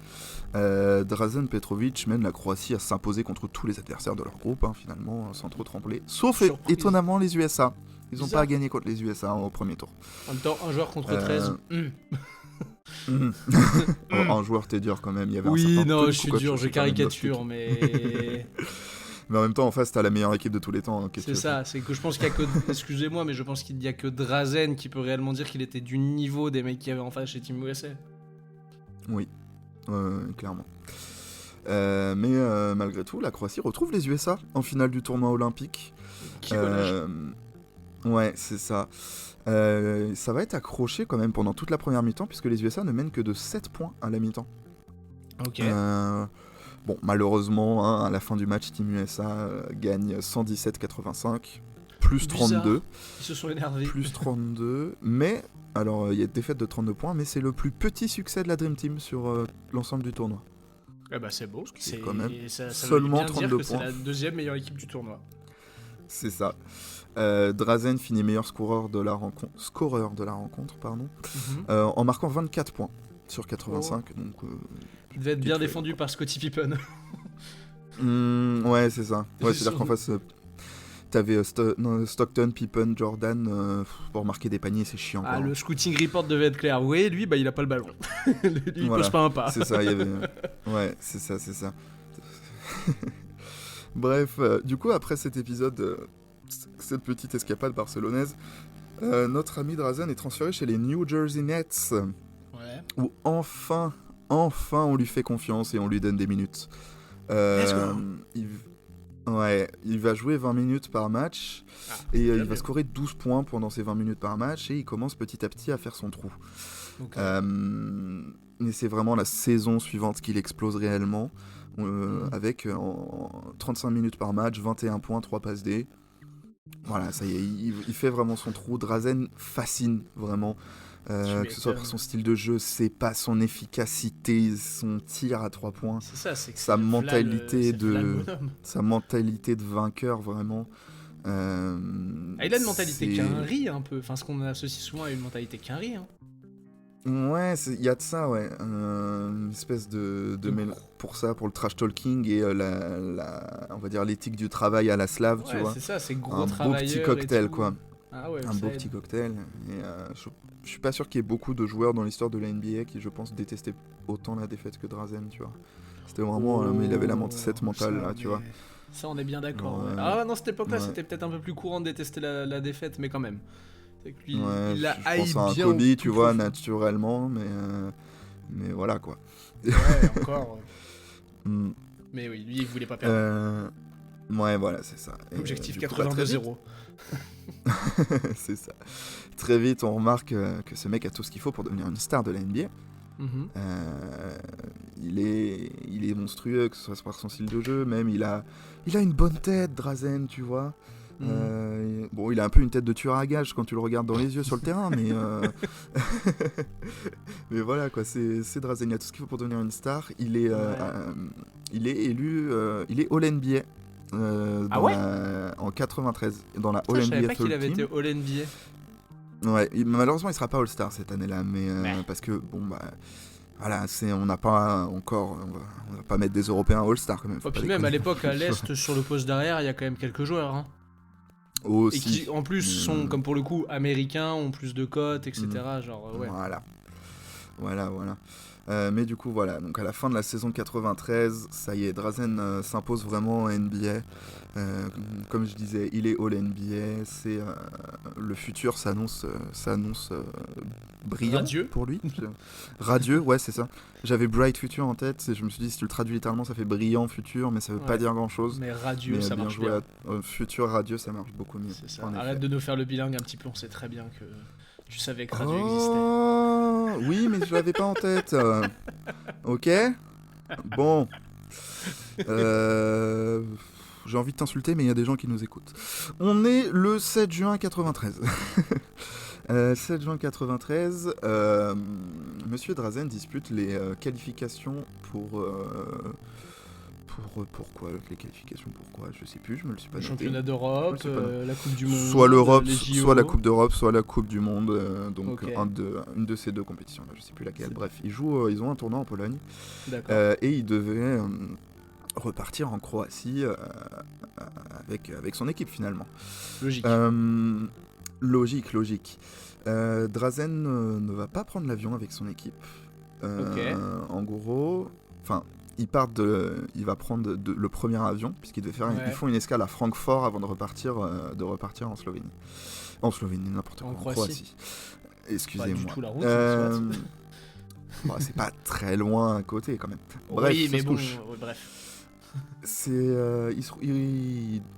Drazen Petrovic mène la Croatie à s'imposer contre tous les adversaires de leur groupe, finalement, sans trop trembler. Sauf Surprise. étonnamment les USA. Ils n'ont Bizarre. pas gagné contre les USA au premier tour. En même temps, un joueur contre 13. Un joueur, t'es dur quand même. Il y avait un Oui, certain non, Tony je suis Kukoc, dur, je c'est quand même caricature, nostalgique. mais. Mais en même temps, en face, t'as la meilleure équipe de tous les temps. Qu'est-ce que C'est tu veux ça, c'est que je pense qu'il y a que. Excusez-moi, mais je pense qu'il y a que Drazen qui peut réellement dire qu'il était du niveau des mecs qui avaient en face chez Team USA. Oui, clairement. Mais malgré tout, la Croatie retrouve les USA en finale du tournoi olympique. Qui connaît Ouais, c'est ça. Ça va être accroché quand même pendant toute la première mi-temps, puisque les USA ne mènent que de 7 points à la mi-temps. Ok. Bon, malheureusement, à la fin du match, Team USA gagne 117-85, plus Bizarre. 32. Ils se sont énervés. Plus 32, mais, alors il y a une défaite de 32 points, mais c'est le plus petit succès de la Dream Team sur l'ensemble du tournoi. Eh bah, c'est beau. C'est quand même ça seulement veut bien 32 dire que c'est points. la deuxième meilleure équipe du tournoi. C'est ça. Drazen finit meilleur scoreur de la rencontre, pardon, en marquant 24 points sur 85. Donc, Il devait être bien Petite défendu par Scottie Pippen. ouais, c'est ça. Ouais, C'est c'est-à-dire sûr. qu'en face, t'avais Stockton, Pippen, Jordan, pour marquer des paniers, c'est chiant. Ah, quoi. le scouting report devait être clair. Oui, lui, bah, il a pas le ballon. Lui, il Voilà. pose pas un pas. C'est ça, il y avait. Ouais, c'est ça. Bref, du coup, après cet épisode, cette petite escapade barcelonaise, notre ami Drazen est transféré chez les New Jersey Nets, Ouais. où enfin, on lui fait confiance et on lui donne des minutes. Let's go. Il va jouer 20 minutes par match et déjà il va bien. scorer 12 points pendant ces 20 minutes par match et il commence petit à petit à faire son trou. Donc, Mais c'est vraiment la saison suivante qu'il explose réellement. avec 35 minutes par match, 21 points, 3 passes D. Voilà, ça y est, il fait vraiment son trou. Drazen fascine vraiment, que ce soit par son style de jeu, c'est pas son efficacité, son tir à 3 points, C'est ça, c'est que sa c'est mentalité v'là le de bonhomme. sa mentalité de vainqueur vraiment. Ah, il a une mentalité c'est- Quinry un peu, enfin ce qu'on associe souvent à une mentalité Quinry. Hein. Ouais, il y a de ça, ouais. Une espèce de pour ça, pour le trash talking et on va dire l'éthique du travail à la slave, tu Ouais, vois. c'est ça, c'est gros Un beau travailleur petit et cocktail, tout. quoi. Ah ouais, Un ça beau aide. petit cocktail. Et je suis pas sûr qu'il y ait beaucoup de joueurs dans l'histoire de la NBA qui, je pense, détestaient autant la défaite que Drazen, tu vois. C'était vraiment, mais il avait cette mentale, Ça, là, tu vois. Ça, on est bien d'accord. Ouais. Ouais. Ah, dans cette époque-là, Ouais. c'était peut-être un peu plus courant de détester la défaite, mais quand même. C'est que lui, Ouais, il la je haït pense à un bien au Kobe, plus tu vois, profond. naturellement, mais voilà, quoi. Ouais, encore. Hmm. Mais oui, lui, il voulait pas perdre. Ouais, voilà, c'est ça. Et, Objectif du coup, très vite, 82-0. c'est ça. Très vite, on remarque que ce mec a tout ce qu'il faut pour devenir une star de la NBA. Mhm. Il est monstrueux, que ce soit par son style de jeu, même il a une bonne tête, Drazen, tu vois. Bon, il a un peu une tête de tueur à gages quand tu le regardes dans les yeux sur le terrain, mais mais voilà quoi, c'est Drazen, il a tout ce qu'il faut pour devenir une star. Il est élu, il est All NBA. Ah ouais En 93 dans la Ça, All je savais NBA pas qu'il Third avait Team. été All NBA. Ouais, malheureusement il sera pas All-Star cette année-là, mais Ouais. parce que bon bah voilà, on n'a pas encore, on va pas mettre des Européens All-Star quand même. faut Et pas puis même à déconner. l'époque, à l'Est, sur le poste d'arrière, il y a quand même quelques joueurs. Hein. Et Aussi. qui, en plus, sont, comme pour le coup, américains, ont plus de cotes, etc. Genre, ouais. Voilà. Mais du coup, voilà. Donc à la fin de la saison 93, ça y est, Drazen s'impose vraiment en NBA. Comme je disais, il est All NBA. C'est le futur s'annonce brillant Radieux. pour lui. Radieux, ouais, c'est ça. J'avais Bright Future en tête. Je me suis dit, si tu le traduis littéralement, ça fait brillant futur, mais ça veut pas Ouais. dire grand-chose. Mais radieux, Mais ça bien marche joué bien. futur radieux, ça marche beaucoup mieux. C'est ça. en effet. Arrête de nous faire le bilingue un petit peu, on sait très bien que tu savais que radio existait. Oh, oui, mais je l'avais pas en tête. Ok. Bon. J'ai envie de t'insulter, mais il y a des gens qui nous écoutent. On est le 7 juin 93. 7 juin 93, Monsieur Drazen dispute les qualifications pourquoi les qualifications pourquoi je sais plus, je me le suis pas Le noté. championnat d'Europe, Je sais pas. la Coupe du Monde, Soit l'Europe, les JO. soit la Coupe d'Europe, soit la Coupe du Monde, donc Ok. une de ces deux compétitions, là, je sais plus laquelle. C'est- Bref, ils ont un tournoi en Pologne D'accord. et ils devaient repartir en Croatie avec son équipe finalement. Logique. Logique. Drazen ne va pas prendre l'avion avec son équipe. Ok. En gros, enfin, il va prendre le premier avion puisqu'ils devaient faire, Ouais. ils font une escale à Francfort avant de repartir en Slovénie. En Slovénie, n'importe quoi. En En Croatie. Croatie. Excusez-moi. Pas du tout la route, Euh, soit. bon, c'est pas très loin à côté quand même. Bref, oui, ça mais se bon, touche. bref. C'est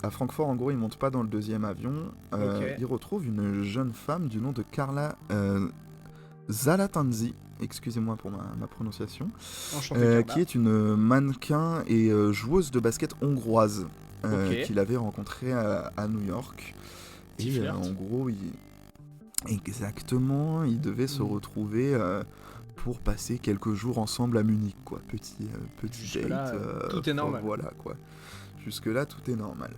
à Francfort, en gros, il monte pas dans le deuxième avion. Ok. Il retrouve une jeune femme du nom de Carla Zalatanzi, excusez-moi pour ma prononciation, Enchanté, Carla. qui est une mannequin et joueuse de basket hongroise Ok. qu'il avait rencontrée à New York. Petit Et flirt. en gros, exactement, ils devaient se retrouver pour passer quelques jours ensemble à Munich, quoi. Petit Jusque-là, date. tout est normal. Voilà, quoi. Jusque-là, tout est normal.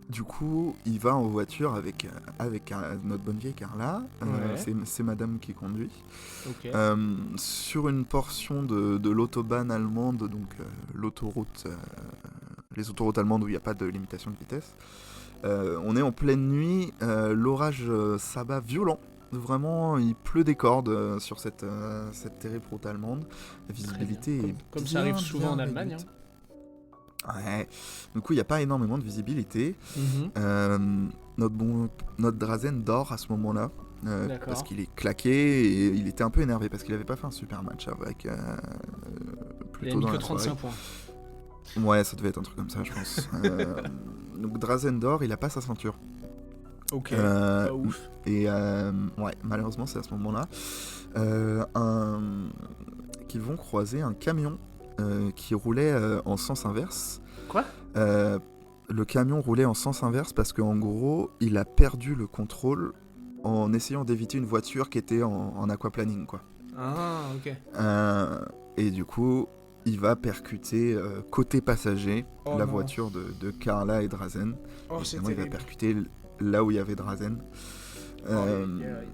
Du coup, il va en voiture avec notre bonne vieille Carla. Ouais. C'est madame qui conduit. Ok. Sur une portion de l'autobahn allemande, donc l'autoroute, les autoroutes allemandes où il n'y a pas de limitation de vitesse. On est en pleine nuit, l'orage s'abat violent. Vraiment, il pleut des cordes sur cette terrible route allemande. La visibilité bien. est Comme ça arrive bien, souvent en bien Allemagne. réduite. Ouais. Du coup, il n'y a pas énormément de visibilité. Mhm. Notre Drazen dort à ce moment-là. D'accord. Parce qu'il est claqué et il était un peu énervé parce qu'il n'avait pas fait un super match avec Il a plutôt mis dans que la soirée. 35 points. Ouais, ça devait être un truc comme ça, je pense. Donc Drazen dort, il a pas sa ceinture. Ok. Euh, Pas ouf. Et ouais, malheureusement, c'est à ce moment-là qu'ils vont croiser un camion qui roulait en sens inverse. Quoi? Le camion roulait en sens inverse parce qu'en gros, il a perdu le contrôle en essayant d'éviter une voiture qui était en aquaplaning, quoi. Ah, ok. Et du coup, il va percuter côté passager Oh la non. voiture de Carla et Drazen. Oh, Et c'est finalement, il va terrible. percuter là où il y avait Drazen. Aïe, aïe, aïe.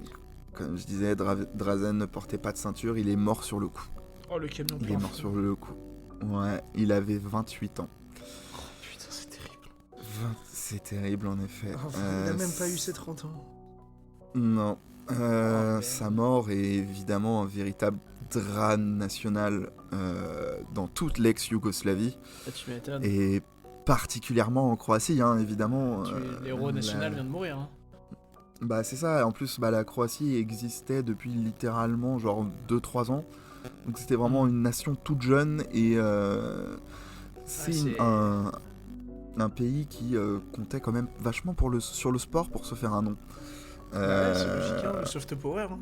Comme je disais, Drazen ne portait pas de ceinture, il est mort sur le coup. Oh, le camion Il est plein mort feu. sur le coup. Ouais, il avait 28 ans. Putain, c'est terrible. C'est terrible en effet. Oh, il a même pas eu ses 30 ans. Non. merde. Sa mort est évidemment un véritable drame national dans toute l'ex-Yougoslavie Ah, tu m'étonnes. et particulièrement en Croatie, hein, évidemment. L'héros national vient de mourir. Hein. Bah c'est ça, en plus la Croatie existait depuis littéralement genre 2-3 ans. Donc c'était vraiment une nation toute jeune et c'est c'est- un pays qui comptait quand même vachement sur le sport pour se faire un nom. Ouais, c'est logique, hein, le soft power. Hein.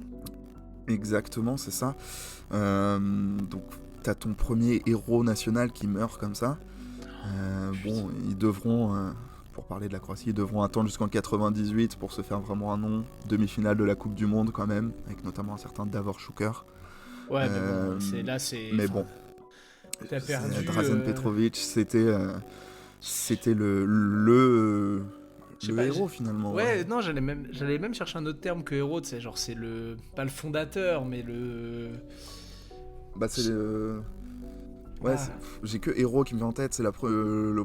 Exactement, c'est ça. Donc t'as ton premier héros national qui meurt comme ça. Bon, ils devront, pour parler de la Croatie, ils devront attendre jusqu'en 98 pour se faire vraiment un nom. Demi-finale de la Coupe du Monde quand même, avec notamment un certain Davor Šuker. Ouais, mais bon, c'est. Mais enfin, bon, T'as perdu. Drazen Petrovic, c'était le Je sais pas, héros finalement. Ouais, non, j'allais même chercher un autre terme que héros, tu sais, genre c'est le. Pas le fondateur, mais le. Bah c'est le... Ouais, Ah. j'ai que héros qui me vient en tête, c'est le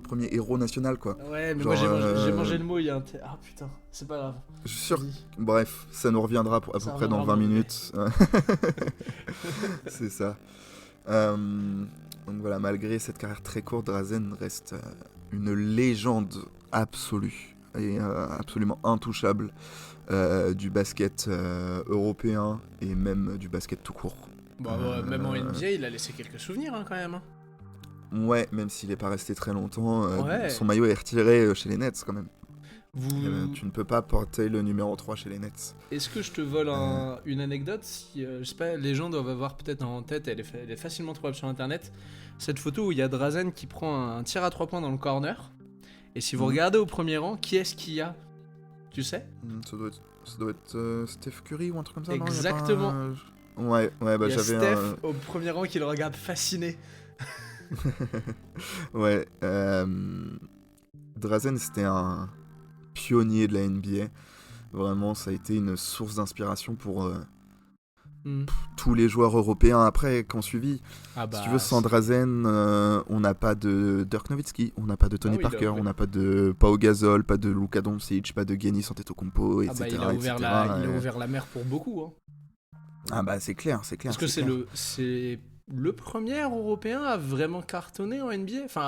premier héros national quoi. Ouais, mais Genre, moi j'ai mangé le mot il y a un. Ah putain, c'est pas grave. Je suis sûr. Vas-y. Bref, ça nous reviendra à peu Ça près dans reviendra 20 au minutes. C'est ça. Donc voilà, malgré cette carrière très courte, Drazen reste une légende absolue et absolument intouchable du basket européen et même du basket tout court. Bon, même en NBA, il a laissé quelques souvenirs hein, quand même. Hein. Ouais, même s'il n'est pas resté très longtemps, Ouais. son maillot est retiré chez les Nets quand même. Vous... Tu ne peux pas porter le numéro 3 chez les Nets. Est-ce que je te vole une anecdote si, je sais pas, les gens doivent avoir peut-être en tête, elle est facilement trouvable sur internet, cette photo où il y a Drazen qui prend un tir à 3 points dans le corner. Et si vous regardez au premier rang, qui est-ce qu'il y a? Tu sais? Ça doit être Steph Curry ou un truc comme ça. Exactement. Non, ouais, bah Il y a j'avais Steph au premier rang qui le regarde fasciné. Ouais, Drazen c'était un pionnier de la NBA. Vraiment, ça a été une source d'inspiration pour tous les joueurs européens après qui ont suivi. Ah bah, Si tu veux, sans Drazen, on n'a pas de Dirk Nowitzki, on n'a pas de Tony oui, Parker, oui. on n'a pas de Pau Gasol, pas de Luka Doncic, pas de Giannis Antetokounmpo, ah etc. bah, il a ouvert, etc. il a ouvert la mer pour beaucoup. Hein. Ah bah c'est clair. Parce que c'est le premier européen à vraiment cartonner en NBA. Enfin,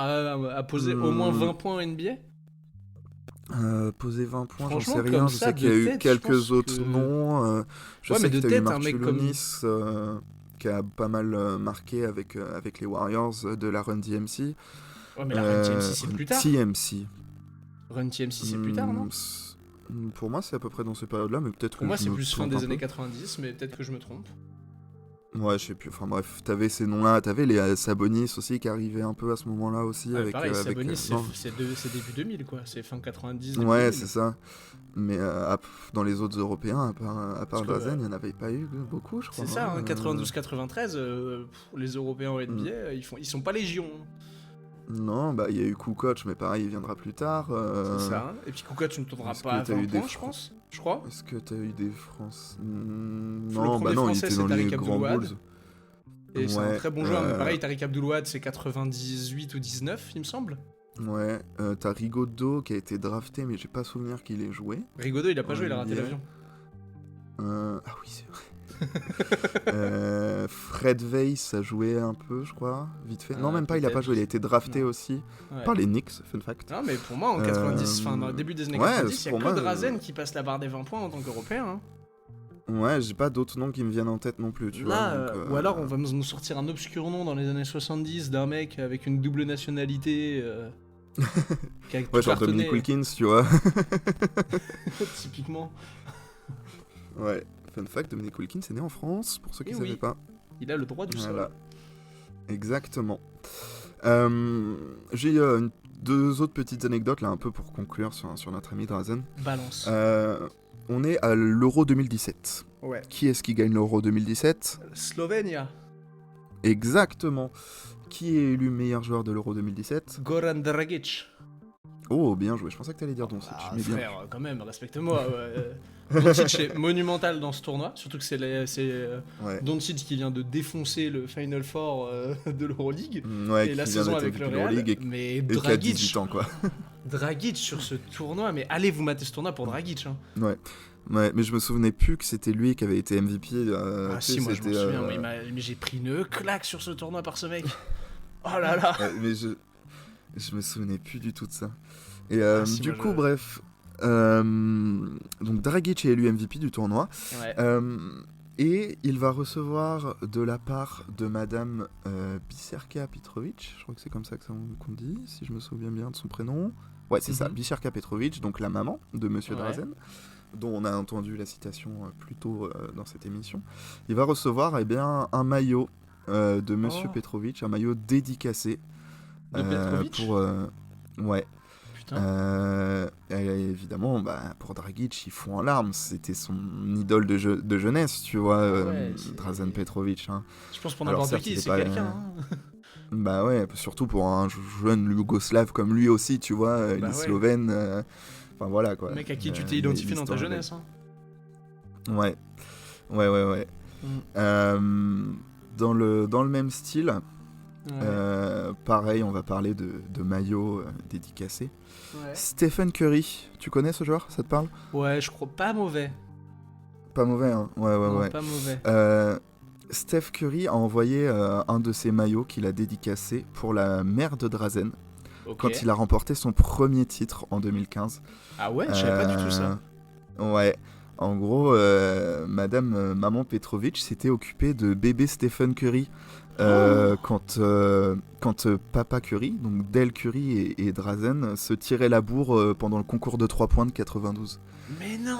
à poser au moins 20 points en NBA. Poser 20 points, j'en Franchement, sais rien. comme Je ça, sais qu'il y a de eu tête, je quelques pense autres que- noms. Je Ouais, sais mais que de t'as eu tête, un mec comme- Marciulonis qui a pas mal marqué avec les Warriors de la Run DMC. Ouais, mais la Run TMC, c'est plus tard. TMC. Run TMC, c'est plus tard, non? Pour moi, c'est à peu près dans ces périodes-là, mais peut-être que Pour moi, je c'est me plus fin trompe des un années peu. 90, mais peut-être que je me trompe. Ouais, je sais plus. Enfin bref, t'avais ces noms-là. T'avais les Sabonis aussi qui arrivaient un peu à ce moment-là aussi. Ah, avec, pareil, avec, Sabonis, non. c'est début 2000, quoi. C'est fin 90, début Ouais, 2000. c'est ça. Mais dans les autres Européens, à part Parce que, Drazen, il n'y en avait pas eu beaucoup, je crois. C'est ça, hein, hein. 92-93, les Européens en NBA, ils sont pas légion. Hein. Non, bah il y a eu Kukoc, mais pareil, il viendra plus tard. C'est ça. Hein. Et puis Kukoc, tu ne tourneras est-ce pas que à t'as 20 eu des points, je pense. Je crois. Est-ce que t'as eu des France Le Non, bah premier non, il Français, était c'est dans les Tariq grands Abdul-Wahad. Bulls. Et c'est un Ouais, très bon joueur, mais pareil, Tariq Abdul-Wahad, c'est 98 ou 19, il me semble. Ouais, t'as Rigaudot qui a été drafté, mais j'ai pas souvenir qu'il ait joué. Rigaudot, il a pas joué, il a raté NBA. l'avion. Ah oui, c'est vrai. Fred Weiss a joué un peu, je crois, vite fait. Non, même pas, il a pas peut-être, joué, il a été drafté non. aussi Ouais. par les Knicks, fun fact. Non, mais pour moi, en 90, enfin, dans le début des années ouais, 90, il y a pour que moi, Drazen qui passe la barre des 20 points en tant qu'Européen. Hein. Ouais, j'ai pas d'autres noms qui me viennent en tête non plus, tu Là, vois. donc, ou alors on va nous sortir un obscur nom dans les années 70 d'un mec avec une double nationalité qui a tout Ouais, genre cartonné, Dominic Wilkins, tu vois. typiquement. Ouais, fun fact, Dominic Wilkins est né en France, pour ceux qui Eh savaient oui. pas. Il a le droit du sol. Voilà. Exactement. J'ai deux autres petites anecdotes là, un peu pour conclure sur notre ami Drazen. Balance. On est à l'Euro 2017. Ouais. Qui est-ce qui gagne l'Euro 2017 ? Slovenia. Exactement. Qui est élu meilleur joueur de l'Euro 2017 ? Goran Dragic. Oh, bien joué. Je pensais que t'allais dire Doncic. Ah, mais bien. frère, quand même, respecte-moi. Doncic est monumental dans ce tournoi, surtout que c'est Ouais. Doncic qui vient de défoncer le Final Four de l'Euroleague. Ouais, Et la qui vient saison d'être avec le MVP de Real. l'Euroleague Mais et qui a Dragic, 18 ans, quoi. Dragic sur ce tournoi, mais allez vous mater ce tournoi pour Dragic. Hein. Ouais, mais je me souvenais plus que c'était lui qui avait été MVP. Ah tu sais, si, moi je m'en c'était, souviens, mais j'ai pris une claque sur ce tournoi par ce mec. Oh là là. mais je me souvenais plus du tout de ça. Et si, du moi, coup, je- bref. Donc Dragic est élu MVP du tournoi. Ouais. Et il va recevoir de la part de Madame Biserka Petrovic, je crois que c'est comme ça qu'on dit, si je me souviens bien de son prénom. Ouais, c'est ça, Biserka Petrovic, donc la maman de Monsieur Ouais. Drazen, dont on a entendu la citation plus tôt dans cette émission. Il va recevoir bien un maillot de Monsieur Oh. Petrovic, un maillot dédicacé. De Petrovic pour, ouais. Putain. Et évidemment, pour Dragic, il fond en larmes. C'était son idole de jeunesse, tu vois, Ouais, c'est- Drazen Petrovic. Hein. Je pense pour Alors, n'importe certes, qui, il est c'est pas, quelqu'un. Hein. Bah ouais, surtout pour un jeune yougoslave comme lui aussi, tu vois, il Bah est ouais. slovène. Enfin voilà quoi. Le mec à qui tu il t'es a identifié une dans ta histoire jeunesse. Hein. avec. Ouais. Mm. Dans le même style, Ouais. pareil, on va parler de maillot dédicacé. Ouais. Stephen Curry, tu connais ce joueur? Ça te parle? Ouais, je crois pas mauvais. Pas mauvais, hein. Non, Ouais. pas mauvais. Steph Curry a envoyé un de ses maillots qu'il a dédicacé pour la mère de Drazen Ok. quand il a remporté son premier titre en 2015. Ah ouais, je savais pas du tout ça. Ouais. En gros, Maman Petrovic s'était occupée de bébé Stephen Curry quand Papa Curry, donc Del Curry et Drazen, se tiraient la bourre pendant le concours de 3 points de 92. Mais non.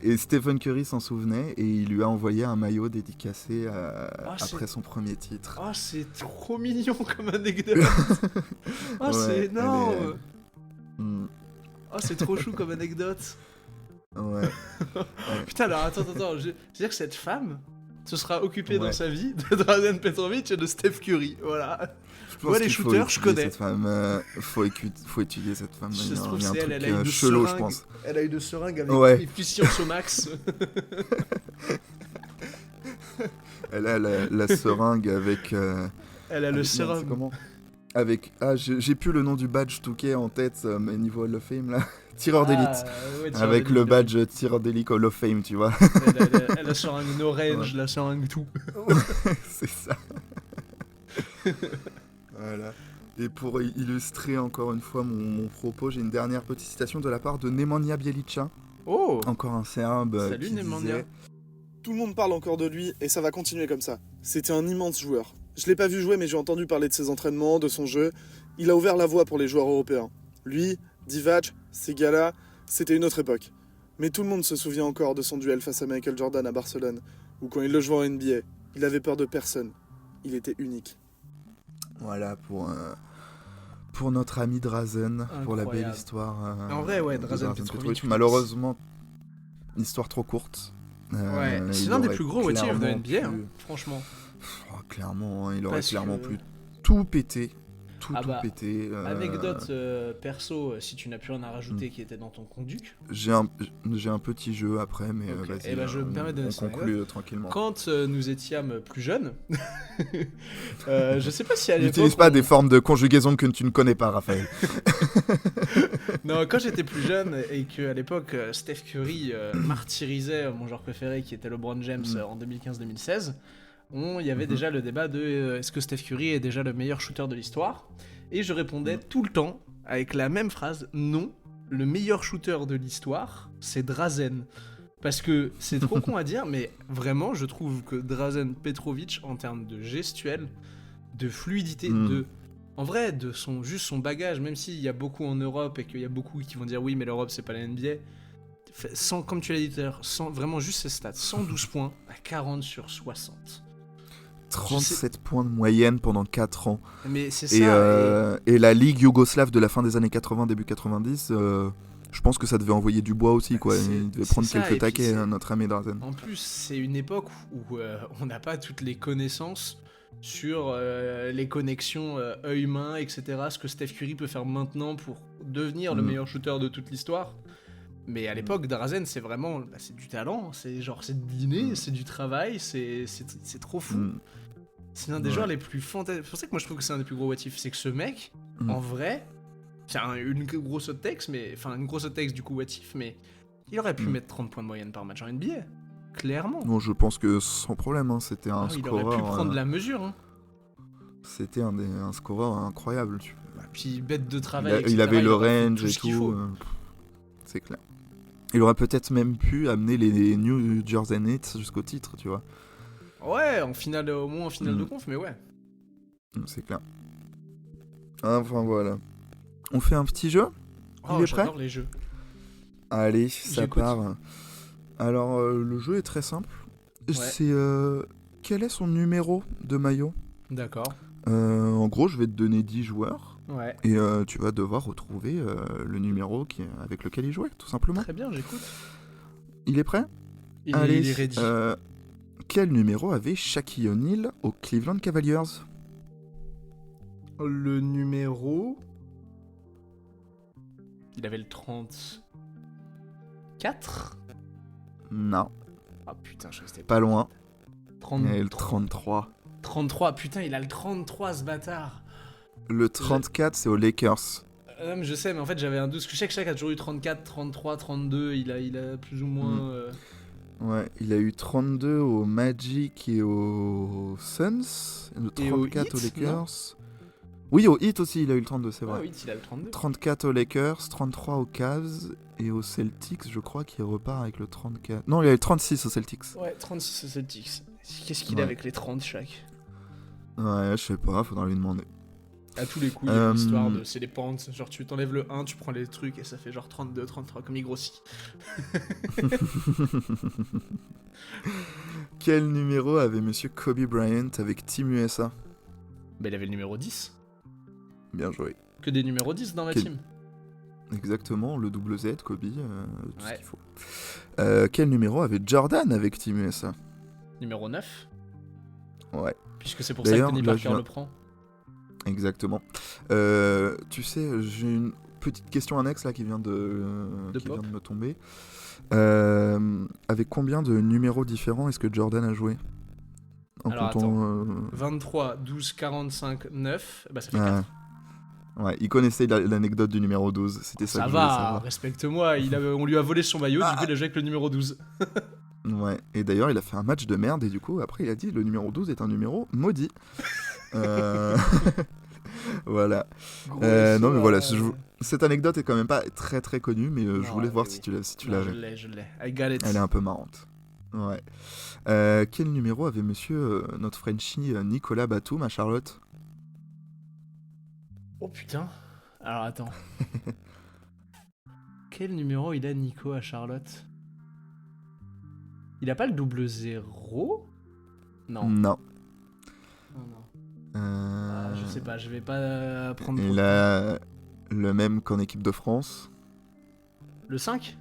Et Stephen Curry s'en souvenait et il lui a envoyé un maillot dédicacé c'est- après son premier titre. Oh, c'est trop mignon comme anecdote. Oh, Ouais, c'est elle énorme. Hmm, Oh, c'est trop chou comme anecdote. ouais. Putain, alors attends. C'est-à-dire que cette femme se sera occupée Ouais. dans sa vie de Drazen Petrovic et de Steph Curry. Voilà. Je Ouais, pense les qu'il faut shooters, je étudier connais. cette femme. Faut étudier cette femme. Ça Il y se a, trouve, il y a un c'est truc elle a une chelou, je seringue. pense. Elle a une seringue avec Ouais. efficience au max. Elle a la seringue avec. Elle a le avec- non, sérum. c'est comment Avec. j'ai plus le nom du badge Touquet en tête, mais niveau Hall of Fame là. Tireur d'élite. Ouais, tireur Avec le d'élite. badge tireur d'élite Hall of Fame, tu vois. Elle a seringue une orange, la seringue tout. C'est ça. Voilà. Et pour illustrer encore une fois mon propos, j'ai une dernière petite citation de la part de Nemanja Bjelica, Oh. encore un Serbe Salut, qui Nemanja. disait Tout le monde parle encore de lui et ça va continuer comme ça. C'était un immense joueur. Je l'ai pas vu jouer mais j'ai entendu parler de ses entraînements, de son jeu. Il a ouvert la voie pour les joueurs européens. Lui, Divac, ces gars-là, c'était une autre époque. Mais tout le monde se souvient encore de son duel face à Michael Jordan à Barcelone, ou quand il le jouait en NBA. Il avait peur de personne. Il était unique. voilà pour notre ami Drazen, pour la belle Incroyable. histoire. En vrai, ouais, de Drazen Petrovic. Malheureusement, histoire trop courte. Ouais, c'est il l'un des aurait plus gros motifs de clairement NBA, hein, pu- franchement. clairement, hein, il aurait Parce clairement que- pu tout péter. Tout Ah bah, péter. Anecdote perso, si tu n'as plus rien à rajouter qui était dans ton conduc. J'ai un petit jeu après, mais Ok. vas-y. Eh ben, je me permets de on donner cette conclut tranquillement. Quand nous étions plus jeunes, je sais pas si à l'époque. N'utilise pas on- des formes de conjugaison que tu ne connais pas, Raphaël. Non, quand j'étais plus jeune et qu'à l'époque Steph Curry martyrisait mon joueur préféré qui était LeBron James en 2015-2016, il y avait déjà le débat de est-ce que Steph Curry est déjà le meilleur shooter de l'histoire? Et je répondais tout le temps avec la même phrase, non, le meilleur shooter de l'histoire, c'est Drazen. Parce que c'est trop con à dire, mais vraiment, je trouve que Drazen Petrovic, en termes de gestuelle, de fluidité, en vrai, de juste son bagage, même s'il y a beaucoup en Europe et qu'il y a beaucoup qui vont dire oui, mais l'Europe c'est pas la NBA, comme tu l'as dit tout à l'heure, vraiment juste ses stats, 112 points à 40 sur 60. 37 points de moyenne pendant 4 ans. Mais c'est Et, ça. et la ligue yougoslave de la fin des années 80, début 90, je pense que ça devait envoyer du bois aussi, quoi. Il devait prendre c'est ça, et quelques puis taquets, notre ami Drazen. En plus, c'est une époque où on n'a pas toutes les connaissances sur les connexions œil-main, etc. Ce que Steph Curry peut faire maintenant pour devenir le meilleur shooter de toute l'histoire. Mais à l'époque, Drazen, c'est vraiment... c'est du talent, c'est dîner, c'est du travail, c'est trop fou. C'est l'un des joueurs les plus fantastiques. C'est pour ça que moi je trouve que c'est un des plus gros what if. C'est que ce mec, en vrai, c'est une grosse hot takes, une grosse hot takes du coup what if, mais il aurait pu mettre 30 points de moyenne par match en NBA. Clairement. Non, je pense que sans problème, hein, c'était un Il scoreur. aurait pu prendre la mesure. Hein. C'était un scoreur incroyable. Puis bête de travail. Il avait le aurait fait range et ce qu'il tout. faut. C'est clair. Il aurait peut-être même pu amener les New Jersey Nets jusqu'au titre, tu vois. Ouais, au moins en finale de conf, mais ouais. C'est clair. Enfin voilà. On fait un petit jeu. Il est prêt ? J'adore les jeux. Allez, ça J'écoute. part. Alors, le jeu est très simple. Ouais. C'est quel est son numéro de maillot ? D'accord. En gros, je vais te donner 10 joueurs. Ouais. Et tu vas devoir retrouver le numéro avec lequel il jouait, tout simplement. Très bien, j'écoute. Il est prêt ? Il Allez, est ready. quel numéro avait Shaquille O'Neal aux Cleveland Cavaliers ? Le numéro... Il avait le 34 ? Non, Ah putain, je restais pas loin. 33. Il avait le 33. 33, putain, il a le 33 ce bâtard. Le 34, c'est aux Lakers. Non, mais je sais, mais en fait j'avais un doute. Parce que je sais que chaque a toujours eu 34, 33, 32. Il a plus ou moins. Ouais, il a eu 32 au Magic et aux Suns. Et le Et au 34 aux Heat, Lakers. Oui, au Heat aussi, il a eu le 32, c'est vrai. Ah oui, il a le 32. 34 aux Lakers, 33 aux Cavs et aux Celtics, je crois qu'il repart avec le 34. Non, il a eu le 36 aux Celtics. Ouais, 36 aux Celtics. Qu'est-ce qu'il Ouais. a avec les 30 chaque ? Ouais, je sais pas, faudra lui demander. À tous les coups, il y a une histoire de. C'est les pentes. Genre, tu t'enlèves le 1, tu prends les trucs et ça fait genre 32, 33, comme il grossit. Quel numéro avait monsieur Kobe Bryant avec Team USA ? Bah, il avait le numéro 10. Bien joué. Que des numéros 10 dans ma team. Exactement, le double Z, Kobe, tout ce Ouais. qu'il faut. Quel numéro avait Jordan avec Team USA ? Numéro 9. Ouais, Puisque c'est pour ça D'ailleurs, que Tony là, Parker je- le prend. exactement. Tu sais, j'ai une petite question annexe là qui vient de pop. me tomber. Avec combien de numéros différents est-ce que Jordan a joué ? En Alors, comptant. 23, 12, 45, 9. Bah, ça fait Ouais. 4. Ouais, il connaissait l'anecdote du numéro 12. C'était ça Ça que je voulais va, savoir. respecte-moi. On lui a volé son maillot, du coup, il a joué avec le numéro 12. Ouais, et d'ailleurs, il a fait un match de merde et du coup, après, il a dit le numéro 12 est un numéro maudit. Voilà. Non, mais voilà, cette anecdote est quand même pas très très connue, mais je voulais voir si tu l'avais. Je l'ai. I got it. Elle est un peu marrante. Ouais. Quel numéro avait monsieur notre Frenchie Nicolas Batum à Charlotte ? Oh putain. Alors attends. Quel numéro il a Nico à Charlotte ? Il a pas le double 0 ? Non. Non. Ah, je sais pas, je vais pas prendre trop Il de a le même qu'en équipe de France. Le 5 ?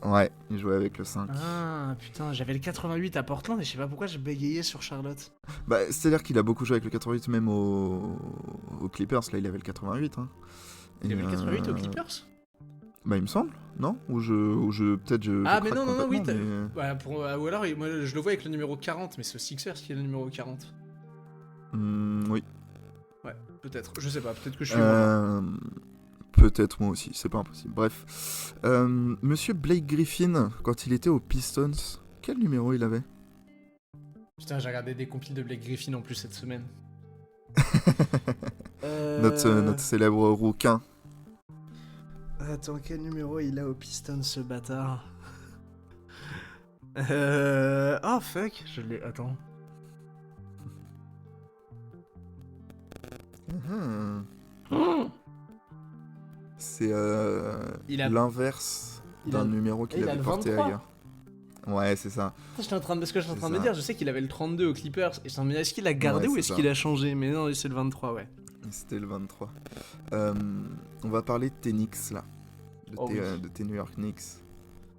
Ouais, il jouait avec le 5. Ah putain, j'avais le 88 à Portland et je sais pas pourquoi je bégayais sur Charlotte. Bah, c'est-à-dire qu'il a beaucoup joué avec le 88, même aux Clippers. Là, il avait le 88. Hein. Il avait le 88 aux Clippers ? Bah, il me semble, non ? Ou peut-être je. Ah, je mais craque non, oui, complètement, mais- Ouais, ou alors, moi je le vois avec le numéro 40, mais c'est au Sixers qui a le numéro 40. Oui. Ouais, peut-être, je sais pas, peut-être que je suis. Peut-être moi aussi, c'est pas impossible. Bref. Monsieur Blake Griffin, quand il était aux Pistons, quel numéro il avait ? Putain, j'ai regardé des compiles de Blake Griffin en plus cette semaine. Notre célèbre rouquin. Attends, quel numéro il a au Piston ce bâtard ? Oh fuck, je l'ai. Attends. C'est Il a- l'inverse il d'un a- numéro qu'il il a avait le porté 23. ailleurs. Ouais, c'est ça. J'étais en train de... Ce que j'étais en C'est train de me ça. dire, je sais qu'il avait le 32 aux Clippers. Et je me dis, est-ce qu'il a gardé Ouais, ou c'est est-ce ça. qu'il a changé? Mais non, c'est le 23, ouais. C'était le 23. On va parler de tes Knicks, là. Oh oui. De tes New York Knicks.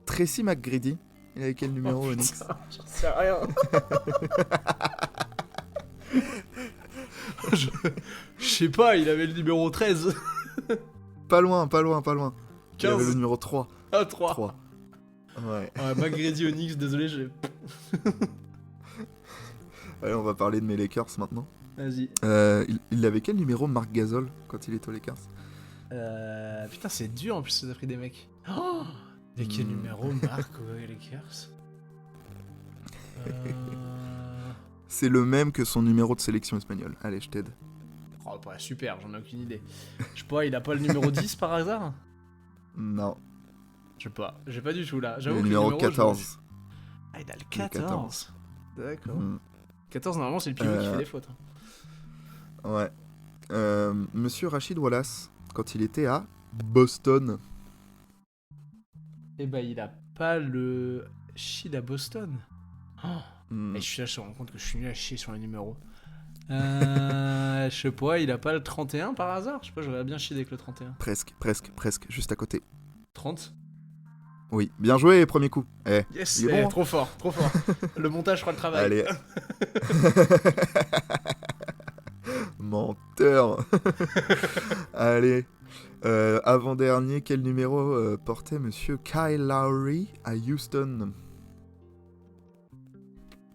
Tracy McGrady, il avait quel numéro Oh, aux putain, Knicks? j'en sais rien. je... je sais pas, il avait le numéro 13. Pas loin, pas loin, pas loin. Il 15. avait le numéro 3. Ah, 3. 3. Ouais. Ouais, McGrady Onyx, désolé, j'ai... Allez, on va parler de mes Lakers maintenant. Vas-y. Il avait quel numéro Marc Gasol quand il était aux Lakers? Putain, c'est dur en plus, ça a pris des mecs. Oh, et quel numéro Marc aux Lakers? C'est le même que son numéro de sélection espagnole. Allez, je t'aide. Oh, bah, super, j'en ai aucune idée. Je sais pas, il a pas le numéro 10 par hasard? Non, Je sais pas, j'ai pas du tout là. le J'avoue que numéro le numéro, 14. Ah, il a le Le 14. D'accord. Mm. 14, normalement, c'est le pivot qui fait les fautes. Ouais. Monsieur Rachid Wallace, quand il était à Boston. Eh bah, il a pas le Shield à Boston. Oh. Hmm. Et je suis là, je me rends compte que je suis nul à chier sur les numéros. Je sais pas, il a pas le 31 par hasard? Je sais pas, j'aurais bien chier avec le 31. Presque, juste à côté. 30? Oui, bien joué, premier coup. Eh, Yes, il est bon, hein. trop fort, trop fort. Le montage fera le travail. Allez. Menteur. Allez. Avant-dernier, quel numéro portait monsieur Kyle Lowry à Houston?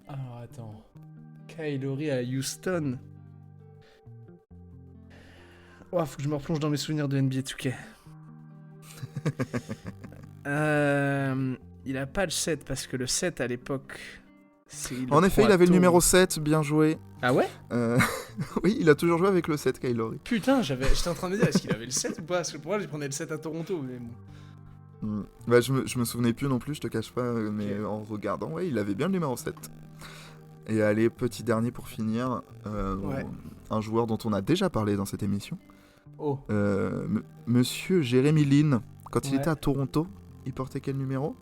Alors attends. Kyle Lowry à Houston. Oh, faut que je me replonge dans mes souvenirs de NBA 2K. Il a pas le 7 parce que le 7 à l'époque. En effet, il avait le numéro 7, bien joué. Ah ouais? Oui, il a toujours joué avec le 7, Kyle Lowry. Putain, j'étais en train de me dire, est-ce qu'il avait le 7 ou pas? Parce que pour moi, je prenais le 7 à Toronto. Mais bon. Bah, je me souvenais plus non plus, je te cache pas, mais en regardant, ouais, il avait bien le numéro 7. Et allez, petit dernier pour finir. Ouais. Un joueur dont on a déjà parlé dans cette émission. Oh. Monsieur Jérémy Lin, quand il Ouais. était à Toronto, il portait quel numéro?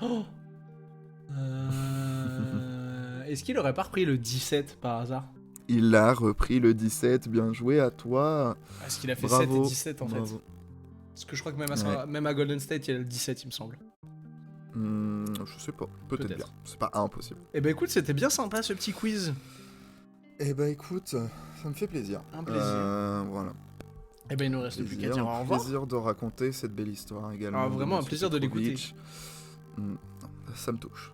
Oh. Est-ce qu'il aurait pas repris le 17 par hasard? Il a repris le 17, bien joué à toi. Est-ce qu'il a fait Bravo, 7 et 17 en fait? bravo. Parce que je crois que Ouais. même à Golden State, il y a le 17, il me semble. Je sais pas, peut-être Peut-être. bien. C'est pas impossible. Eh ben écoute, c'était bien sympa ce petit quiz. Eh bah écoute, ça me fait plaisir. Un plaisir. Voilà. Eh ben il nous reste plus qu'à dire au Un revoir. plaisir de raconter cette belle histoire également. Ah, vraiment un Monsieur plaisir de l'écouter. Petrovic. Ça me touche.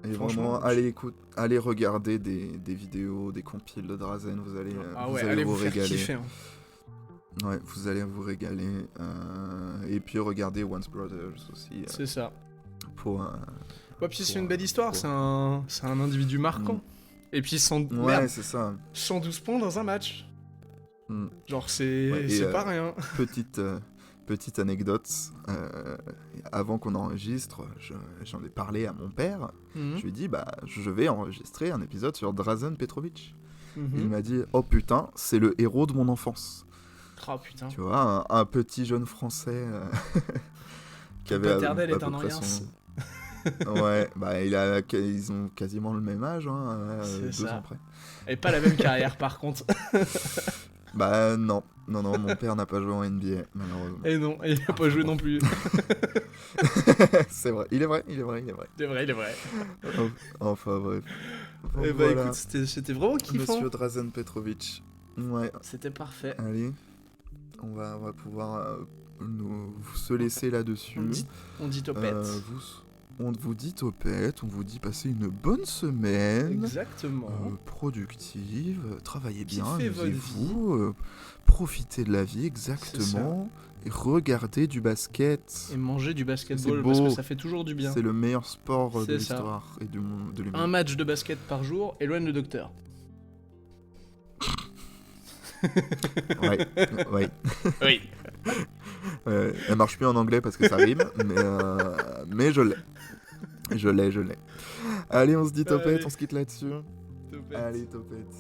Et Franchement, vraiment, allez regarder des vidéos, des compiles de Drazen, vous allez, Ah vous ouais, allez allez vous vous faire régaler. kiffer. Hein. Ouais, vous allez vous régaler. Et puis regardez Once Brothers aussi. C'est ça. Pour, Ouais, puis c'est pour, une belle histoire, pour- c'est un individu marquant. Et puis ouais, merde, c'est ça. 112 points dans un match. Mm. Genre c'est Ouais, et, c'est pas rien. Petite anecdote. Avant qu'on enregistre, j'en ai parlé à mon père. Mhm. Je lui ai dit, bah, je vais enregistrer un épisode sur Drazen Petrovic. Mhm. Il m'a dit, oh putain, c'est le héros de mon enfance. Oh putain. Tu vois, un petit jeune français qui avait paternel à est peu un près Orience. Ouais, bah ils ont quasiment le même âge, hein, C'est 2 ça. ans près. Et pas la même carrière par contre. Bah non, mon père n'a pas joué en NBA, malheureusement. Et non, il a pas joué non plus. C'est vrai, il est vrai. Il est vrai. Enfin bref. Donc, Eh bah voilà. écoute, c'était vraiment kiffant. Monsieur Drazen Petrovic. Ouais, C'était parfait. allez, on va pouvoir se laisser là-dessus. On dit topette. On vous dit topette, on vous dit passer une bonne semaine. Exactement. Productive, travaillez bien, Kiffez votre amusez-vous, profitez de la vie, exactement, et regardez du basket. Et manger du C'est basketball beau. parce que ça fait toujours du bien. C'est le meilleur sport de C'est ça. l'histoire et du monde de l'humanité. Un match de basket par jour, éloigne le docteur. Ouais. Oui. Elle marche plus en anglais parce que ça rime, mais je l'ai. Je l'ai. Allez, on se dit topette, Allez. on se quitte là-dessus. Topette. Allez, topette.